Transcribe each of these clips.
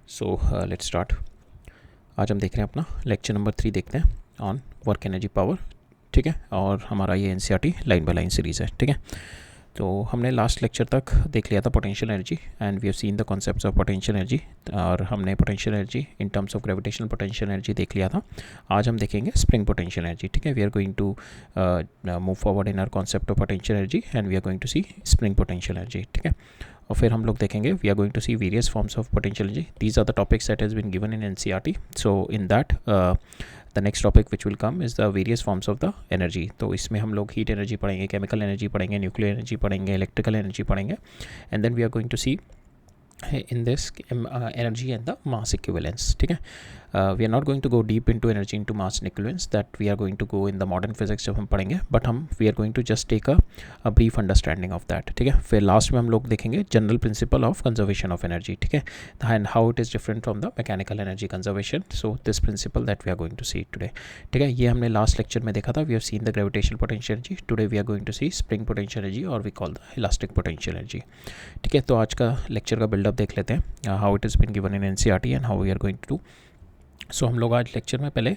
So let's start. आज हम देख रहे हैं अपना लेक्चर नंबर 3 देखते हैं ऑन वर्क एनर्जी पावर। ठीक है, और हमारा ये NCERT line by line series है। ठीक है, तो हमने लास्ट लेक्चर तक देख लिया था potential energy and we have seen the concepts of potential energy, और हमने potential energy in terms of gravitational potential energy देख लिया था। आज हम देखेंगे स्प्रिंग पोटेंशियल एनर्जी। ठीक है, we are going to move forward in our concept of potential energy and we are going to see spring potential energy. ठीक है, और फिर हम लोग देखेंगे we are going to see various forms of potential energy. These are the topics that has been given in NCERT. So in that the next topic which will come is the various forms of the energy. तो इसमें हम लोग heat energy पढ़ेंगे, chemical energy पढ़ेंगे, nuclear energy पढ़ेंगे, electrical energy पढ़ेंगे, and then we are going to see in this energy and the mass equivalence. ठीक है, we are not going to go deep into energy into mass equivalence, that we are going to go in the modern physics जब हम पढ़ेंगे, but हम we are going to just take a brief understanding of that. ठीक है, फिर last में हम लोग देखेंगे general principle of conservation of energy. ठीक है, and how it is different from the mechanical energy conservation. So this principle that we are going to see today. ठीक है, ये हमने लास्ट लेक्चर में देखा था। We have seen the gravitational potential energy, today we are going to see spring potential energy और we call the elastic potential energy. ठीक है, तो आज का लेक्चर का बिल्डअप देख लेते हैं, how it is been given in NCERT and how we are going to. So हम लोग आज लेक्चर में पहले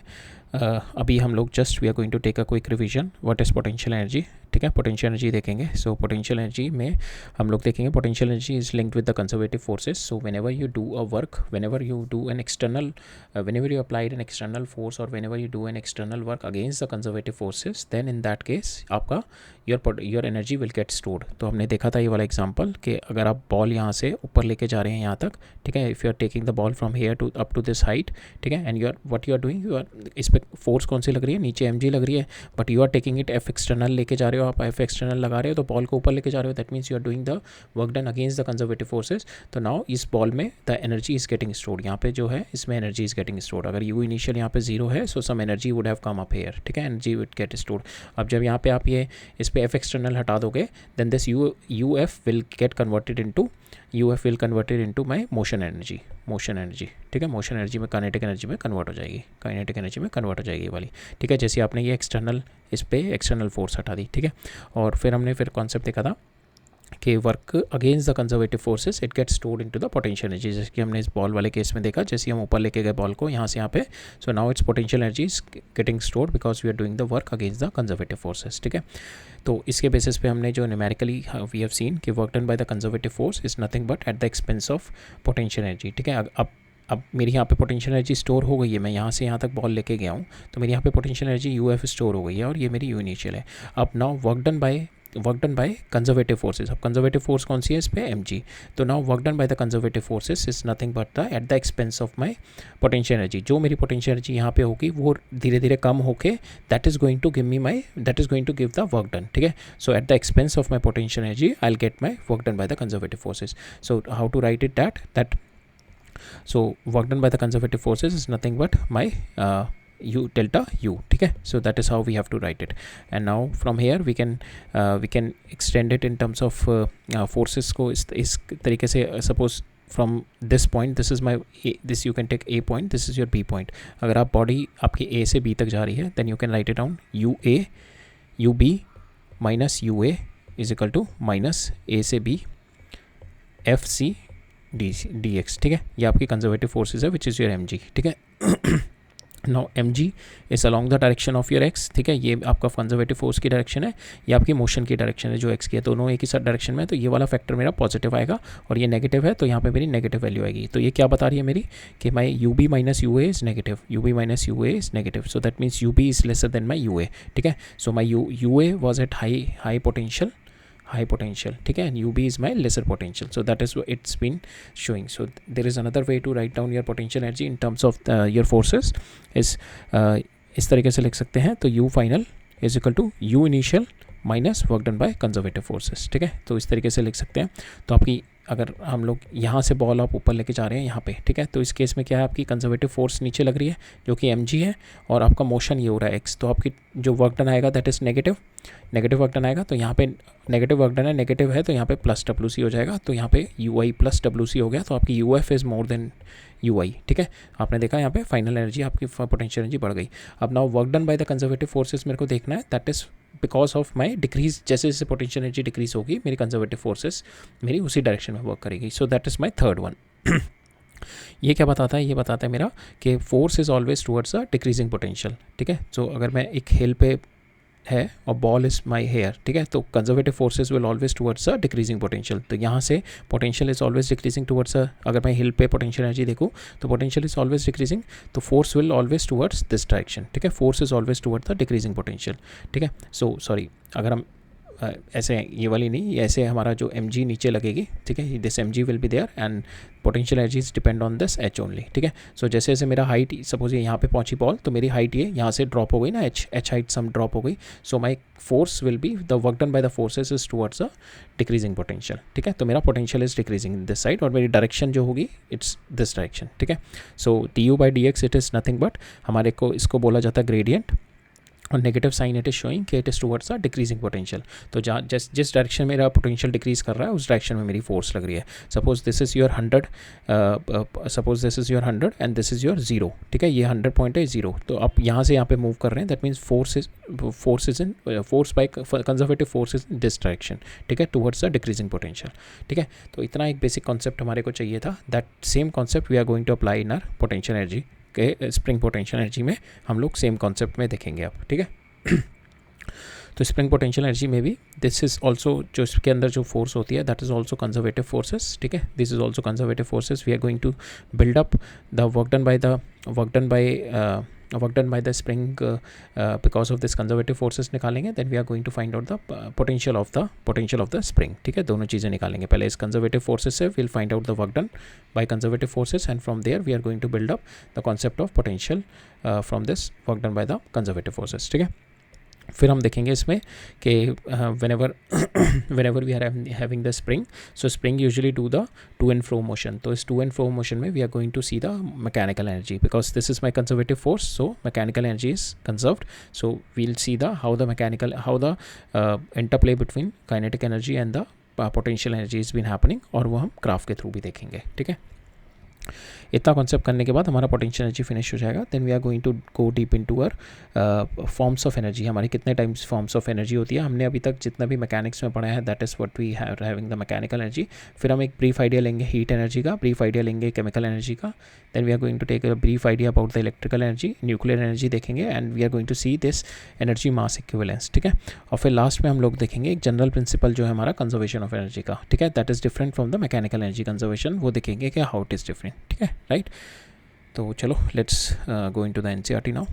अभी हम लोग just we are going to take a quick revision what is potential energy. ठीक है, पोटेंशियल एनर्जी देखेंगे। सो पोटेंशियल एनर्जी में हम लोग देखेंगे potential energy is linked with the conservative forces. So whenever you do a work, whenever you do an external, whenever you applied an external force और whenever you do an external work against the conservative forces, then in that case आपका your energy will get stored. तो हमने देखा था ये वाला example कि अगर आप बॉल यहाँ से ऊपर लेके जा रहे हैं यहाँ तक, ठीक है, if you are taking the ball from here to up to this height, ठीक है, and you are doing, you are इस पर फोर्स कौन सी लग रही है, नीचे mg लग रही है, but you are taking it F external लेके जा रहे हो, आप एफ एक्सटर्नल लगा रहे हो तो बॉल को ऊपर लेके जा रहे हो, that means you are doing the work done against the conservative forces. तो नाउ इस बॉल में the energy is getting stored, यहाँ पे जो है इसमें एनर्जी इज गेटिंग स्टोर्ड। अगर यू इनिशियल यहाँ पे जीरो है, so some energy would have come up here. ठीक है, एनर्जी वुड गेट स्टोर्ड। अब जब यहाँ पे आप ये इस पे एफ एक्सटर्नल हटा दोगे, then this you F will get converted into my motion energy. ठीक है, मोशन एनर्जी में काइनेटिक एनर्जी में कन्वर्ट हो जाएगी, ये वाली। ठीक है, जैसे आपने ये एक्सटर्नल इस पे एक्सटर्नल फोर्स हटा दी। ठीक है, और फिर हमने कॉन्सेप्ट देखा था कि work against the conservative forces it gets stored into the potential energy. जैसे कि हमने इस बॉल वाले केस में देखा, जैसे हम ऊपर लेके गए बॉल को यहाँ से यहाँ पे, so now it's potential energy is getting stored because we are doing the work against the conservative forces. ठीक है, तो इसके बेसिस पे हमने जो न्यूमेरिकली वी हैव सीन कि work done by the conservative force is nothing but at the expense of potential energy. ठीक है, अब मेरी यहाँ पे पोटेंशियल एनर्जी स्टोर हो गई है, मैं यहाँ से यहाँ तक बॉल लेके गया हूँ, तो मेरी यहाँ पे potential energy U F store हो गई है और ये मेरी यू इनिशियल है। अब now work done by conservative forces. अब कंजर्वेटिव फोर्स कौन सी है इस पे, mg। तो now work done by the conservative forces is nothing but the eight the expense of my potential energy. जो मेरी पोटेंशियल एनर्जी यहाँ पे होगी वो धीरे धीरे कम होके that is going to give the work done. ठीक है, so at the expense of my potential energy I will get my work done by the conservative forces. So how to write it that so work done by the conservative forces is nothing but my u delta u. ठीक है, so that is how we have to write it, and now from here we can extend it in terms of forces को इस तरीके से, suppose from this point this is my a, this you can take a point, this is your b point। अगर आप body आपकी a से b तक जा रही है, then you can write it down ua ub minus ua is equal to minus a से b f c D x. ठीक है, ये आपकी कंजर्वेटिव फोर्सेज है विच इज़ योर mg। ठीक है, now mg is along the direction of your x। ठीक है, ये आपका कंजर्वेटिव फोर्स की डायरेक्शन है, ये आपकी मोशन की डायरेक्शन है जो x की है, दोनों एक ही साथ डायरेक्शन में है। तो ये वाला फैक्टर मेरा पॉजिटिव आएगा और ये नेगेटिव है, तो यहाँ पे मेरी नेगेटिव वैल्यू आएगी। तो ये क्या बता रही है मेरी कि my U B minus U A is negative, so that means U B is lesser than my U A. ठीक है, so my U A was at high potential, ठीक है, and ub is my lesser potential, so that is what it's been showing. So there is another way to write down your potential energy in terms of your forces is इस तरीके से लिख सकते हैं, तो u final is equal to u initial minus work done by conservative forces. ठीक है, तो इस तरीके से लिख सकते हैं। तो आपकी अगर हम लोग यहाँ से बॉल आप ऊपर लेके जा रहे हैं यहाँ पे, ठीक है, तो इस केस में क्या है, आपकी कंजर्वेटिव फोर्स नीचे लग रही है जो कि mg है और आपका मोशन ये हो रहा है x, तो आपकी जो वर्क डन आएगा that is negative work done आएगा। तो यहाँ पे नेगेटिव वर्क डन है, नेगेटिव है, तो यहाँ पे प्लस WC हो जाएगा, तो यहाँ पे UI प्लस WC हो गया, तो आपकी UF is more than UI। ठीक है, आपने देखा यहाँ पे फाइनल एनर्जी आपकी पोटेंशियल एनर्जी बढ़ गई। अब now work done by the conservative forces मेरे को देखना है, that is because of my decrease, जैसे जैसे पोटेंशियल एनर्जी डिक्रीज होगी मेरी कंजर्वेटिव फोर्सेस मेरी उसी डायरेक्शन में वर्क करेगी। सो that is my third one. ये क्या बताता है, ये बताता है मेरा कि force is always towards a decreasing potential, ठीक है। सो अगर मैं एक हिल पे है और बॉल इज़ माई हेयर, ठीक है, तो conservative forces will always towards a decreasing potential, तो यहाँ से potential is always decreasing towards a, अगर मैं हिल पे पोटेंशियल एनर्जी देखूँ तो पोटेंशियल इज ऑलवेज डिक्रीजिंग, तो force will always towards this direction, ठीक है, force is always towards the decreasing potential, ठीक है। सो सॉरी, अगर हम ऐसे ये वाली नहीं, ये ऐसे हमारा जो एम जी नीचे लगेगी, ठीक है, this M G will be there and potential energies depend on this H only, ठीक है। सो जैसे जैसे मेरा हाइट, सपोज ये यहाँ पे पहुंची बॉल, तो मेरी हाइट ये यहाँ से ड्रॉप हो गई ना, एच हाइट सम ड्रॉप हो गई, so my force will be the work done by the forces is towards a decreasing potential, ठीक है। तो मेरा potential is decreasing in this side और मेरी डायरेक्शन जो होगी इट्स दिस डायरेक्शन, ठीक है। So D U by D X it is nothing but, हमारे को इसको बोला जाता है ग्रेडियंट, और negative sign it is showing कि it is towards a decreasing potential, तो जहाँ जिस डायरेक्शन मेरा पोटेंशियल डिक्रीज कर रहा है उस डायरेक्शन में मेरी फोर्स लग रही है। Suppose this is your 100, suppose this is your 100 and this is your 0, ठीक है, ये 100 पॉइंट है 0, तो आप यहाँ से यहाँ पे मूव कर रहे हैं, that means force by conservative force is in this direction, ठीक है, टुवर्ड्स द डिक्रीजिंग पोटेंशियल, ठीक है। तो इतना एक बेसिक कॉन्सेप्ट हमारे को चाहिए था, that same concept we are going to apply in our potential energy के स्प्रिंग पोटेंशियल एनर्जी में हम लोग सेम कॉन्सेप्ट में देखेंगे अब, ठीक है। तो स्प्रिंग पोटेंशियल एनर्जी में भी दिस इज ऑल्सो, जो इसके अंदर जो फोर्स होती है that is also conservative forces, ठीक है, this is also conservative forces, we are going to build up the work done by the spring because of this conservative forces निकालेंगे, then we are going to find out the potential of the spring, ठीक है, दोनों चीज़ें निकालेंगे, पहले इस conservative forces से will find out the work done by conservative forces and from there we are going to build up the concept of potential from this work done by the conservative forces, ठीक है। फिर हम देखेंगे इसमें कि whenever we are having the spring, so spring usually do the to and fro motion, तो इस to and fro motion में we are going to see the mechanical energy, because this is my conservative force, so mechanical energy is conserved, so we'll see the how the interplay between kinetic energy and the potential energy is been happening, और वो हम graph के through भी देखेंगे, ठीक है। इतना concept करने के बाद हमारा पोटेंशियल एनर्जी फिनिश हो जाएगा, then we are going to go deep into our forms of energy, हमारी कितने टाइम्स फॉर्म्स ऑफ एनर्जी होती है, हमने अभी तक जितना भी मैकेनिक्स में पढ़ा है that is what we have having the mechanical energy. फिर हम एक ब्रीफ आइडिया लेंगे हीट एनर्जी का, ब्रीफ आइडिया लेंगे केमिकल एनर्जी का, then we are going to take a brief idea about the electrical energy, nuclear energy देखेंगे, and we are going to see this energy mass equivalence, ठीक है। और फिर last में हम लोग देखेंगे एक जनरल प्रिंसिपल जो है हमारा कंजर्वेशन ऑफ एनर्जी का, ठीक है, that is different from the mechanical energy conservation, वो देखेंगे कि हाउ इट इज़ डिफरेंट, ठीक है, राइट। तो चलो let's go into the NCERT now,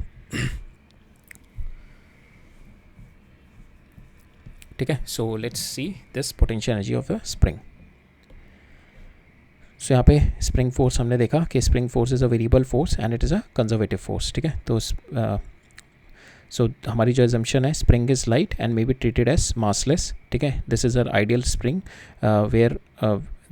ठीक है। So let's see this potential energy of the spring. So यहाँ पे स्प्रिंग फोर्स हमने देखा कि spring force is a variable force and it is a conservative force, ठीक है। तो सो हमारी जो एजम्पशन है, spring is light and may be treated as massless, ठीक है, this is a ideal spring where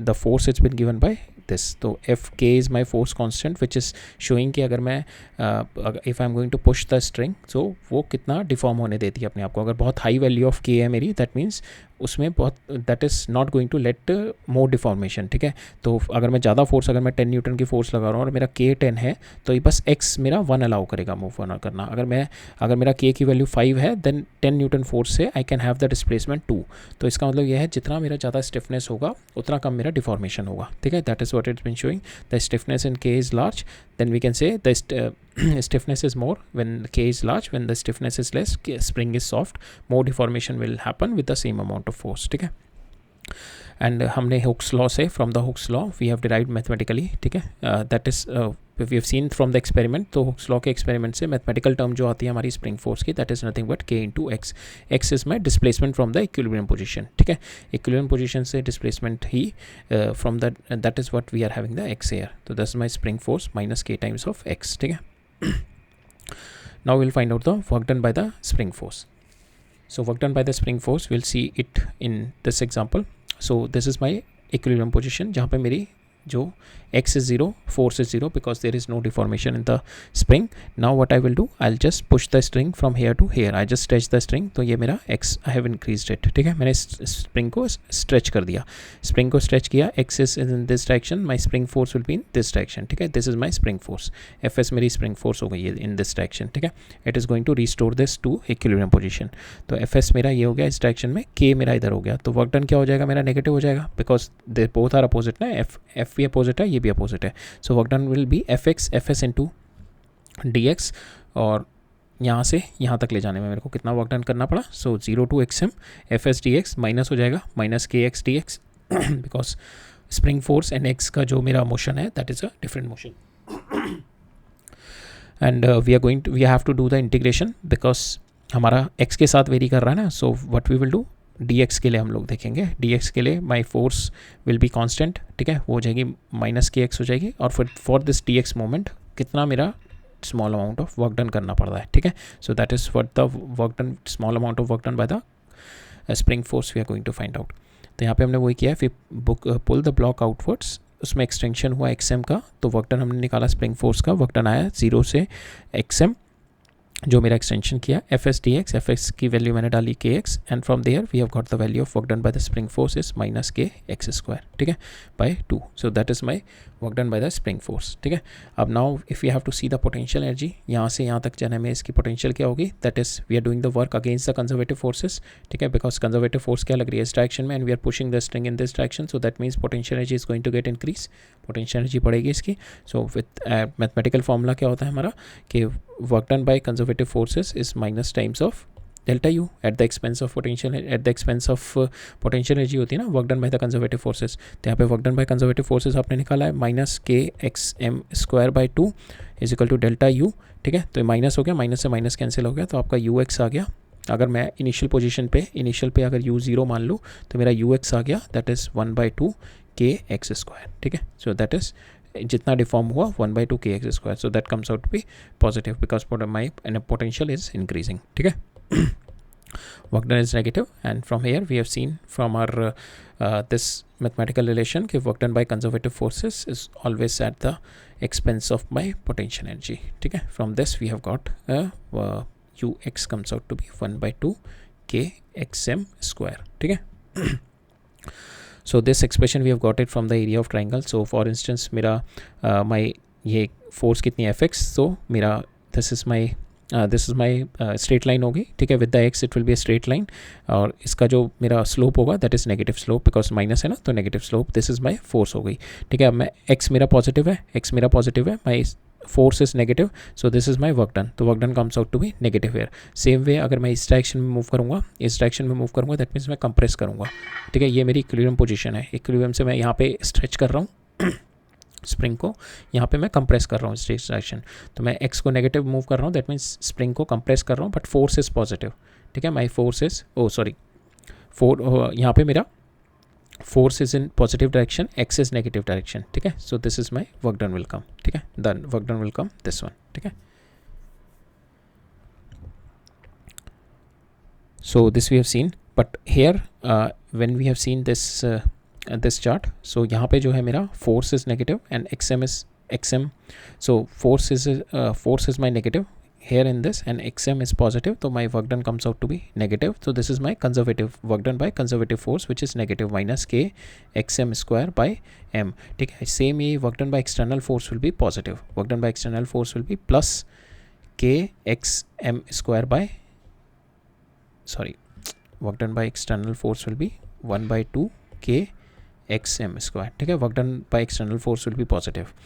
the force is been given by this, तो F k is my force constant which is showing कि अगर मैं if I am going to push the string, so वो कितना deform होने देती है अपने आप को, अगर बहुत हाई वैल्यू ऑफ के है मेरी, दैट मीन्स उसमें बहुत that is not going to let more deformation, ठीक है। तो अगर मैं ज़्यादा फोर्स, अगर मैं 10 न्यूटन की फोर्स लगा रहा हूँ और मेरा के 10 है, तो ये बस एक्स मेरा 1 अलाउ करेगा मूव करना, अगर मेरा के की वैल्यू 5 है, देन 10 न्यूटन फोर्स से I can have the displacement 2, तो इसका मतलब यह है जितना मेरा ज़्यादा स्टिफनेस होगा उतना कम मेरा डिफॉर्मेशन होगा, ठीक है, that is what it's been showing, the stiffness in k is large, then we can say the stiffness is more when K is large, when the stiffness is less, spring is soft, more deformation will happen with the same amount of force, ठीक है। And हमने Hooke's law से, from the Hooke's law we have derived mathematically, ठीक है, that is we have seen from the experiment, तो Hooke's law के experiment से mathematical term जो आती है हमारी स्प्रिंग फोर्स की, that is nothing but k into x, x is my displacement from the equilibrium position, ठीक है, इक्विलिब्रियम पोजीशन से डिस्प्लेसमेंट ही from the, that is what we are having the x hair, तो that is my spring force minus के times of x, ठीक है। Now will find out the work done by the spring force. So work done by the spring force, we'll see it in this example. So this is my equilibrium position जहाँ पे मेरी जो x is 0, force is 0 because there is no deformation in the spring. Now what I will do, I'll just push the string from here to here. I just stretch the string, तो ये मेरा x I have increased it, ठीक है, मैंने spring को stretch कर दिया, spring को स्ट्रेच किया, x is in this direction, my spring force will be in this direction, ठीक है, this is my spring force, fs मेरी spring force हो गई है in this direction, ठीक है, it is going to restore this to equilibrium position, तो fs मेरा ये हो गया इस direction में, k मेरा इधर हो गया, तो वर्क डन क्या हो जाएगा मेरा, नेगेटिव हो जाएगा, because they both are opposite ना, f भी अपोजिट है, ये भी अपोजिट है. So work done will be f s into d x, और यहाँ से यहाँ तक ले जाने में मेरे को कितना वर्क डन करना पड़ा. So 0 to xm f s d x minus हो जाएगा minus k x d x, because spring force and x का जो मेरा मोशन है that is a different motion. And we have to do the integration because हमारा x के साथ vary कर रहा है ना. So what we will do, dx के लिए हम लोग देखेंगे. dx के लिए my force will be constant, ठीक है, वो हो जाएगी माइनस के एक्स हो जाएगी. और फिर फॉर दिस dx मोमेंट कितना मेरा small amount of work done करना पड़ रहा है, ठीक है. So that is what the work done, small amount of work done by the spring force we are going to find out. तो यहाँ पे हमने वही किया है, फिर पुल द ब्लॉक आउटवर्ड्स, उसमें एक्सटेंशन हुआ XM का, तो वर्क डन हमने निकाला स्प्रिंग फोर्स का. वर्क डन आया 0 से XM, जो मेरा एक्सटेंशन किया f s d x, f x की वैल्यू मैंने डाली k x, and from there we have got the value of work done by the spring force is minus k x square, ठीक है, by 2. So that is my work done by the spring force, ठीक है. अब now if you have to see the potential energy, यहाँ से यहाँ तक जाने में इसकी पोटेंशियल क्या होगी, that is we are doing the work against the conservative forces, ठीक है, बिकॉज कंजर्वेटिव फोर्स क्या लग रही है इस डायरेक्शन में, and we are pushing the string in this direction. So that means potential energy is going to get increase, potential energy बढ़ेगी इसकी. सो विथ मैथमेटिकल फॉर्मूला क्या होता है हमारा कि work done by conservative forces is minus times of delta u at the expense of potential, at the expense of potential energy होती है ना work done by the conservative forces. तो यहाँ पे work done by conservative forces आपने निकाला है minus k x m square by 2 is equal to delta u, ठीक है. तो माइनस हो गया, माइनस से माइनस कैंसिल हो गया, तो आपका यू एक्स आ गया. अगर मैं इनिशियल पोजीशन पे अगर यू ज़ीरो मान लूँ तो मेरा यू एक्स आ गया, that is 1/2 k x square, ठीक है. सो दैट इज़ जितना डिफॉर्म हुआ 1/2 k x square. So that comes out to be positive because my potential is increasing, ठीक है. Work done is negative, and from here we have seen from our this mathematical relation कि work done by conservative forces is always at the expense of my potential energy, ठीक है. From this we have got U x comes out to be 1/2 k x m square, ठीक है. So this expression we have got it from the area of triangle. So for instance मेरा my ये force कितनी है fx, so मेरा this is my straight line होगी, ठीक है. with the x it will be a straight line, और इसका जो मेरा slope होगा that is negative slope because minus है ना, तो negative slope. this is my force हो गई, ठीक है. अब मैं x मेरा पॉजिटिव है, my force is negative, so this is my work done. तो work done comes out to be negative here. same way अगर मैं इस डायरेक्शन में मूव करूँगा that means मैं कंप्रेस करूँगा, ठीक है. ये मेरी इक्विलिब्रियम पोजीशन है. इक्विलिब्रियम से मैं यहाँ पे स्ट्रेच कर रहा हूँ स्प्रिंग को, यहाँ पे मैं कंप्रेस कर रहा हूँ इस डायरेक्शन. तो मैं x को नेगेटिव मूव कर रहा हूँ, दैट मीन्स स्प्रिंग को कंप्रेस कर रहा हूँ, बट फोर्स इज पॉजिटिव, ठीक है. माई फोर्स इज यहाँ पे मेरा force is in positive direction, x is negative direction, ठीक है. so this is my work done will come, ठीक है. then work done will come this one, ठीक है. so this we have seen, but here when we have seen this chart, so यहाँ पे जो है मेरा force is negative and xm, so force is my negative here in this, and xm is positive, so my work done comes out to be negative. so this is my conservative work done by conservative force which is negative minus k xm square by m, ठीक है. same ये work done by external force will be positive, work done by external force will be plus k xm square by work done by external force will be 1/2 k xm square, ठीक है. work done by external force will be positive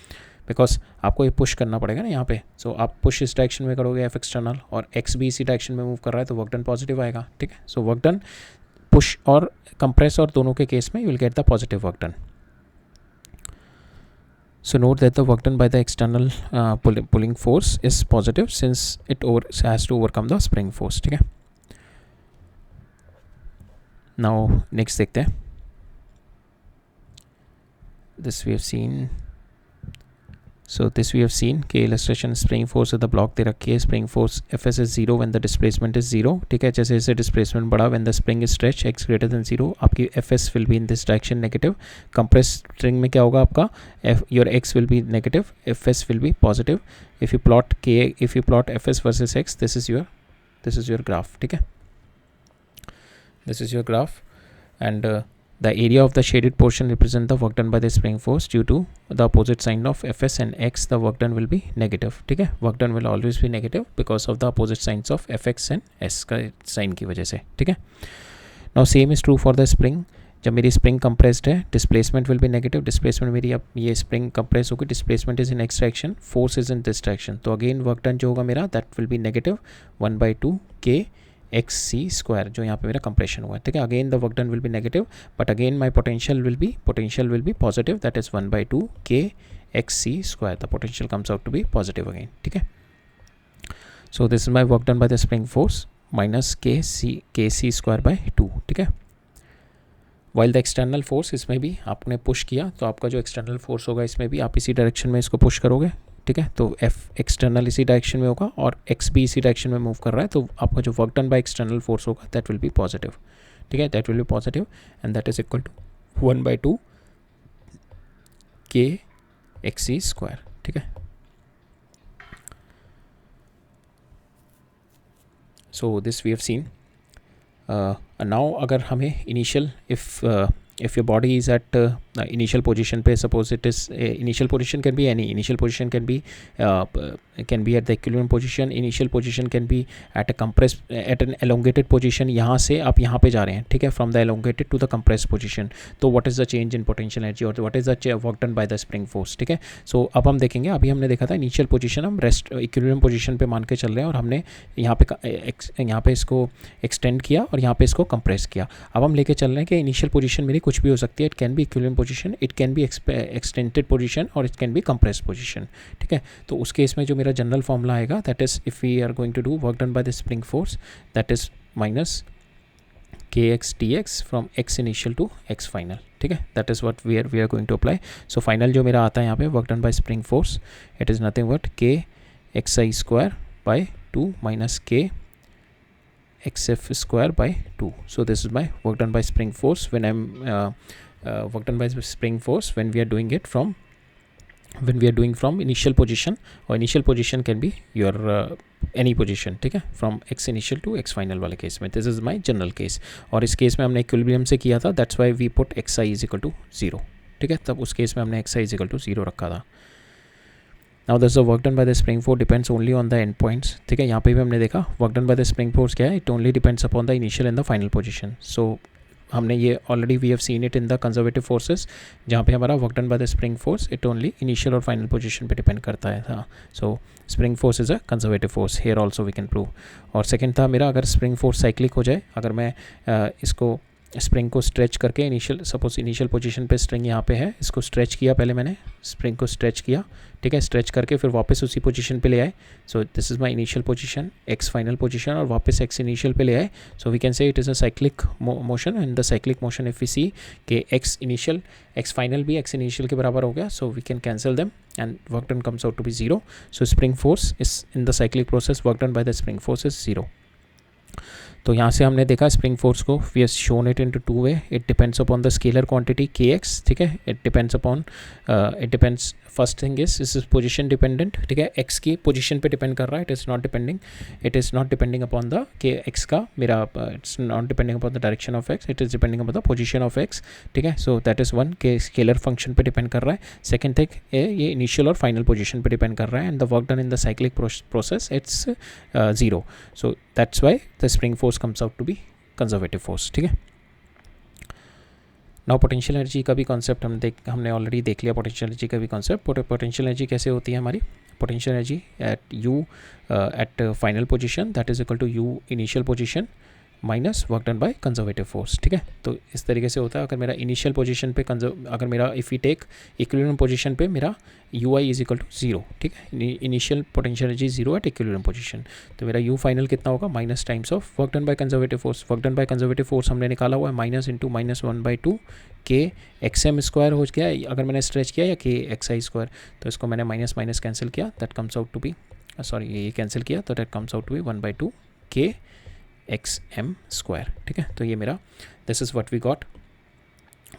because आपको ये push करना पड़ेगा ना यहाँ पे. सो आप पुश इस डायरेक्शन में करोगे एफ एक्सटर्नल, और एक्स भी इसी डायरेक्शन में मूव कर रहा है, तो वर्क डन पॉजिटिव आएगा, ठीक है. सो वर्क डन पुश और कंप्रेस और दोनों के केस में you will get the positive work done. So note that the work done by the external pulling force is positive since it has to overcome the spring force, ठीक है. Now next देखते हैं. This we have seen, so this we have seen कि illustration spring force of the block दे रखी है. spring force fs is 0 when the displacement is 0, ठीक है. जैसे जैसे displacement बढ़ा when the spring is stretched x greater than 0, आपकी fs will be in this direction negative. compressed string में क्या होगा आपका your x will be negative, fs will be positive. if you plot fs versus x, this is your graph, ठीक है. this is your graph, and the area of the shaded portion represent the work done by the spring force. due to the opposite sign of fs and x, the work done will be negative, ठीक है. work done will always be negative because of the opposite signs of fx and s का sign की वजह से, ठीक है. now same is true for the spring. जब मेरी स्प्रिंग कंप्रेस्ड है displacement will be negative, displacement मेरी अब ये स्प्रिंग कंप्रेस होगी, displacement is in x direction, force is in this direction, तो अगेन वर्क डन जो होगा मेरा that will be negative 1/2 k x c square, जो यहाँ पे मेरा कंप्रेशन हुआ है, ठीक है. Again the work done will be negative, but again my potential will be positive, that is 1/2 k x c square, the potential comes out to be positive again, ठीक है. So this is my work done by the spring force minus k c square by 2, ठीक है. While the external force, इसमें भी आपने push किया तो आपका जो एक्सटर्नल फोर्स होगा इसमें भी आप इसी डायरेक्शन में इसको पुश करोगे, ठीक है. तो एफ एक्सटर्नल इसी डायरेक्शन में होगा और एक्स भी इसी डायरेक्शन में मूव कर रहा है, तो आपका जो work done by external force होगा दैट विल बी पॉजिटिव, ठीक है. That will be positive and that is equal to 1/2 k x c square, ठीक है. So this we have seen. Now अगर हमें initial if your body is at initial position पे, suppose it is initial position can be any, initial position can be at the equilibrium position, initial position can be at a compressed at an elongated position, यहाँ से आप यहाँ पे जा रहे हैं, ठीक है, from the elongated to the compressed position, तो what is the change in potential energy और what is the work done by the spring force, ठीक है. सो अब हम देखेंगे, अभी हमने देखा था इनिशियल पोजीशन हम रेस्ट इक्विलिब्रियम पोजीशन पे मान के चल रहे हैं और हमने यहाँ पे इसको एक्सटेंड किया और यहाँ पे इसको कंप्रेस किया. अब हम लेके चल रहे हैं कि इनिशियल पोजीशन मेरी कुछ भी हो सकती है, it can be equilibrium position, it can be extended position और it can be compressed position, ठीक है. तो उस केस में जो मेरा जनरल फॉर्मूला आएगा that is if we are going to do work done by the spring force that is minus kx dx from x initial to x final, ठीक है. That is what we are going to apply. So final जो मेरा आता है यहाँ पे work done by spring force, it is nothing but k xi square by 2 minus k xf square by 2. So this is my work done by spring force when I'm work done by spring force when we are doing it from initial position, or initial position can be your any position, ठीक है, from x initial to x final वाले case में. this is my general case और इस case में हमने equilibrium से किया था, that's why we put xi is equal to 0, ठीक है. तब उस केस में हमने xi is equal to 0 रखा था. Now this is the work done by the spring force depends only on the end points, ठीक है. यहाँ पे भी हमने देखा work done by the spring force क्या है, it only depends upon the initial and the final position. So हमने ये already we have seen it in the conservative forces, जहाँ पे हमारा work done by the spring force it only initial और final position पे depend करता है था. So spring force is a conservative force, here also we can prove. और second था मेरा, अगर spring force cyclic हो जाए, अगर मैं इसको स्प्रिंग को स्ट्रेच करके सपोज इनिशियल पोजीशन पे स्प्रिंग यहाँ पे है, इसको स्ट्रेच किया, पहले मैंने स्प्रिंग को स्ट्रेच किया, ठीक है, स्ट्रेच करके फिर वापस उसी पोजीशन पे ले आए. So this is my initial position, x final position, और वापस एक्स इनिशियल पे ले आए. So we can say it is a cyclic motion, and the cyclic motion if we see कि एक्स इनिशियल एक्स फाइनल भी x initial के बराबर हो गया, so we can cancel them and work done comes out to be 0. So spring force is in the cyclic process work done by the spring force is 0. तो यहाँ से हमने देखा स्प्रिंग फोर्स को we have shown it into 2 way. It depends upon the scalar quantity kx, ठीक है. It depends first thing is position dependent, ठीक है. x की पोजीशन पे डिपेंड कर रहा है, it is not depending upon the के x का मेरा, it's not depending upon the direction of x, it is depending upon the position of x, ठीक है. सो दैट इज़ वन के स्केलर फंक्शन पे डिपेंड कर रहा है. सेकेंड थिंग ये इनिशियल और फाइनल पोजीशन पे डिपेंड कर रहा है, and the work done in the cyclic process it's 0. So that's why the spring force comes out to be conservative force, ठीक है. नाउ पोटेंशियल एनर्जी का भी कॉन्सेप्ट हमने ऑलरेडी देख लिया. पोटेंशियल एनर्जी का भी कॉन्सेप्ट, पोटेंशियल एनर्जी कैसे होती है हमारी, potential energy at u at final position that is equal to u initial position minus work done by conservative force, ठीक है. तो इस तरीके से होता है. अगर मेरा इनिशियल पोजीशन पे अगर मेरा if we take equilibrium position पे मेरा u i is equal to 0, ठीक है. Initial potential energy 0 at equilibrium position, तो मेरा यू फाइनल कितना होगा, minus times of work done by conservative force. Work done by conservative force हमने निकाला हुआ है minus into minus 1/2 k x m square हो गया अगर मैंने स्ट्रेच किया, या के एक्स आई स्क्वायर, तो इसको मैंने माइनस माइनस कैंसिल किया, that comes out to be sorry ये कैंसिल किया, तो that comes out to be 1/2 k x m square, ठीक है. तो ये मेरा this is what we got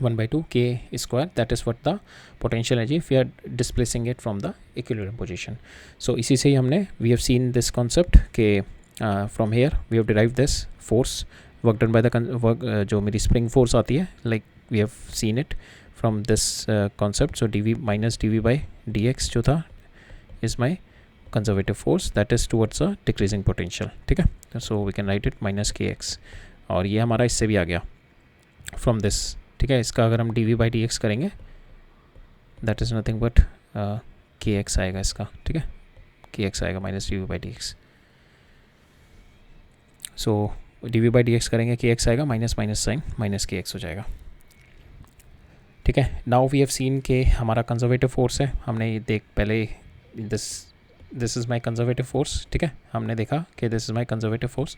1/2 k square, that is what the potential energy we are displacing it from the equilibrium position. So इसी से ही हमने we have seen this concept के from here we have derive this force work done by the work, जो मेरी spring force आती है, like we have seen it from this concept. So d v minus d v by D x जो था is my conservative force that is towards a decreasing potential, ठीक है. So we can write it minus kx, और ये हमारा इससे भी आ गया from this ठीक है। इसका अगर हम dv/dx करेंगे that is nothing but kx आएगा इसका, ठीक है, kx आएगा माइनस dv/dx। सो dv/dx करेंगे kx आएगा, minus minus sign minus kx हो जाएगा, ठीक है। नाउ वी हैव सीन के हमारा कंजर्वेटिव फोर्स है, हमने ये देख पहले this is my conservative force, ठीक है, हमने देखा कि this is my conservative force.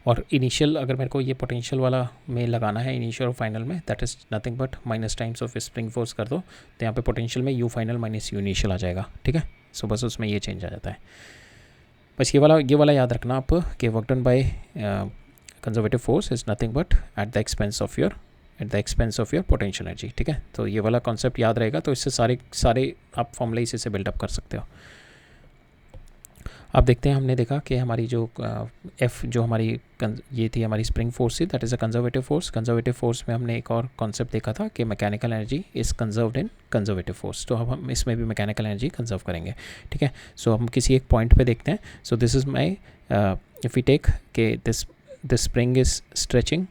और इनिशियल अगर मेरे को ये पोटेंशियल वाला में लगाना है इनिशियल और फाइनल में, that is nothing but minus times of spring force कर दो तो यहाँ पे पोटेंशियल में U final minus U initial आ जाएगा, ठीक है। सो बस उसमें ये चेंज आ जाता है। बस ये वाला याद रखना आप कि work done by conservative force is nothing but at the expense of your potential energy, ठीक है। तो ये वाला कॉन्सेप्ट याद रहेगा, तो इससे सारे आप फॉर्मूले इसी से बिल्डअप कर सकते हो। अब देखते हैं, हमने देखा कि हमारी जो एफ जो हमारी ये थी हमारी स्प्रिंग फोर्स थी, that is a conservative force. Conservative force में हमने एक और कॉन्सेप्ट देखा था कि mechanical energy is conserved in conservative force, तो अब हम इसमें भी मैकेनिकल एनर्जी कंजर्व करेंगे, ठीक है। सो हम किसी एक पॉइंट पे देखते हैं। So this is my if we take k this spring is stretching,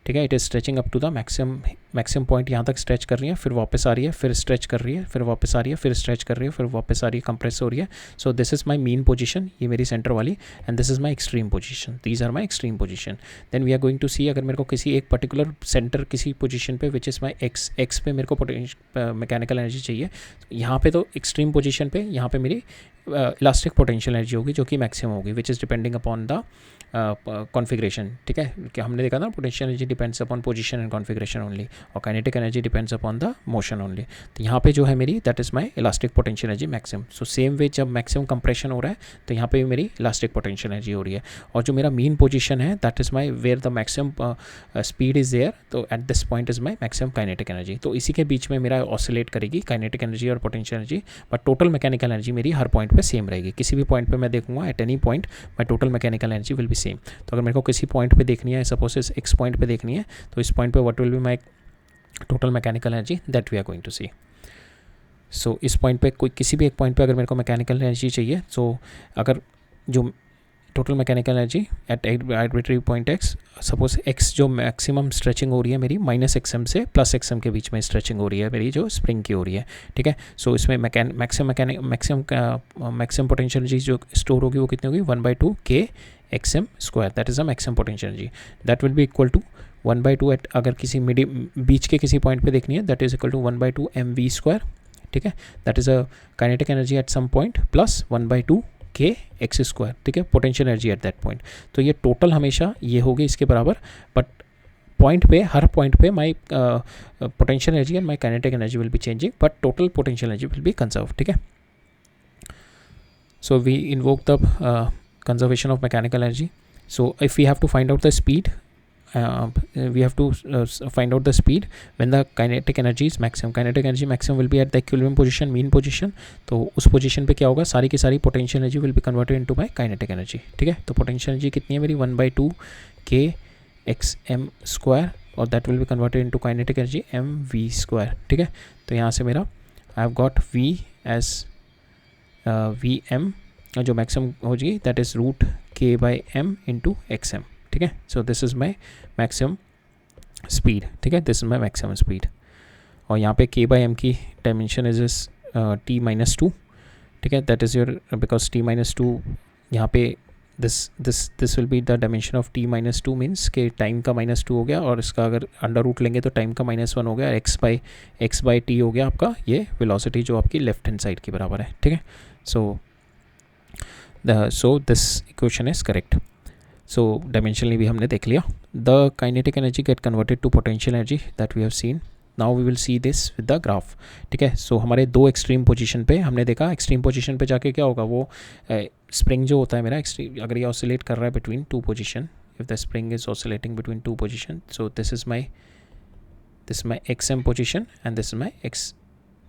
ठीक है, it is stretching up to the maximum point, यहाँ तक स्ट्रेच कर रही है, फिर वापस आ रही है, फिर स्ट्रेच कर रही है, फिर वापस आ रही है, फिर स्ट्रेच कर रही है, फिर वापस आ रही है, कंप्रेस हो रही है। So this is my mean position, ये मेरी सेंटर वाली, and this is my extreme position, these are my extreme position. Then we are going to see, अगर मेरे को किसी एक पर्टिकुलर सेंटर किसी पोजीशन पे विच इज़ माई एक्स पे मेरे को मैकेनिकल एनर्जी चाहिए, यहाँ पे तो एक्सट्रीम पोजीशन पे यहाँ पे मेरी इलास्टिक पोटेंशियल एनर्जी होगी जो कि मैक्सिमम होगी, which is depending upon the configuration, ठीक है। कि हमने देखा था potential energy depends upon position and configuration only, और kinetic energy depends upon the motion only. तो यहाँ पे जो है मेरी that is my elastic potential energy maximum. So same way जब मैक्सिमम कंप्रेशन हो रहा है तो यहाँ पे भी मेरी इलास्टिक पोटेंशियल एनर्जी हो रही है, और जो मेरा मीन पोजीशन है that is my where the maximum speed is there, तो at this point is my maximum kinetic energy. तो इसी के बीच में मेरा ऑसिलेट करेगी काइनेटिक एनर्जी और potential energy, but total mechanical energy मेरी हर पॉइंट पे सेम रहेगी। किसी भी पॉइंट पे मैं देखूंगा at any point my total mechanical energy will B same. तो अगर मेरे को किसी पॉइंट पे देखनी है, सपोज इस एक्स पॉइंट पे देखनी है, तो इस पॉइंट पे what will be my total mechanical energy that we are going to see. So इस पॉइंट पे कोई किसी भी एक पॉइंट पे अगर मेरे को मैकेनिकल एनर्जी चाहिए, सो अगर जो total mechanical energy eight arbitrary point x, suppose x जो मैक्सिमम स्ट्रेचिंग हो रही है मेरी माइनस एक्सएम से प्लस एक्सएम के बीच में स्ट्रेचिंग हो रही है मेरी जो स्प्रिंग की हो रही है, ठीक है। सो इसमें मैक्सिमम पोटेंशियल एनर्जी जो स्टोर होगी वो कितनी होगी, 1/2 k x m square, that is a maximum potential energy, that will be equal to 1/2 at, अगर किसी बीच के किसी पॉइंट पे देखनी है that is equal to 1/2 mv square, ठीक है, that is a kinetic energy at some point plus 1/2 k x square, ठीक है, potential energy at that point. तो ये टोटल हमेशा ये होगी इसके बराबर, बट पॉइंट पे हर पॉइंट पे my potential energy and my kinetic energy will be changing, but total potential energy will be conserve, ठीक है। So we invoke the conservation of mechanical energy. So if we have to find out the speed, we have to find out the speed when the kinetic energy is maximum. Kinetic energy maximum will be at the equilibrium position, mean position. तो उस position पे क्या होगा, सारी की सारी potential energy will be converted into my kinetic energy, ठीक है। तो पोटेंशियल एनर्जी कितनी है मेरी 1/2 के एक्स एम स्क्वायर, और that will be converted into kinetic energy m v square, ठीक है। तो यहाँ से मेरा I have got v as v m जो मैक्सिमम हो जाएगी that is root k by m into x m, ठीक है। So this is my maximum speed, ठीक है, this is my maximum speed. और यहाँ पे के बाई एम की डायमेंशन इज t-2, ठीक है, that is your because t-2 यहाँ पे this will be the dimension of t-2 means के टाइम का -2 हो गया, और इसका अगर अंडर रूट लेंगे तो टाइम का -1 हो गया, x बाई टी हो गया आपका ये वेलोसिटी जो आपकी लेफ्ट हैंड साइड की बराबर है, ठीक है। So this equation is correct. So dimensionally भी हमने देख लिया। The kinetic energy get converted to potential energy that we have seen. Now we will see this with the graph, ठीक है। सो हमारे दो एक्सट्रीम पोजीशन पे हमने देखा, एक्सट्रीम पोजीशन पे जाके क्या होगा, वो स्प्रिंग जो होता है मेरा एक्सट्रीम, अगर ये ऑसिलेट कर रहा है between two position, if the spring is oscillating between two position, so this is my x m position and this is my x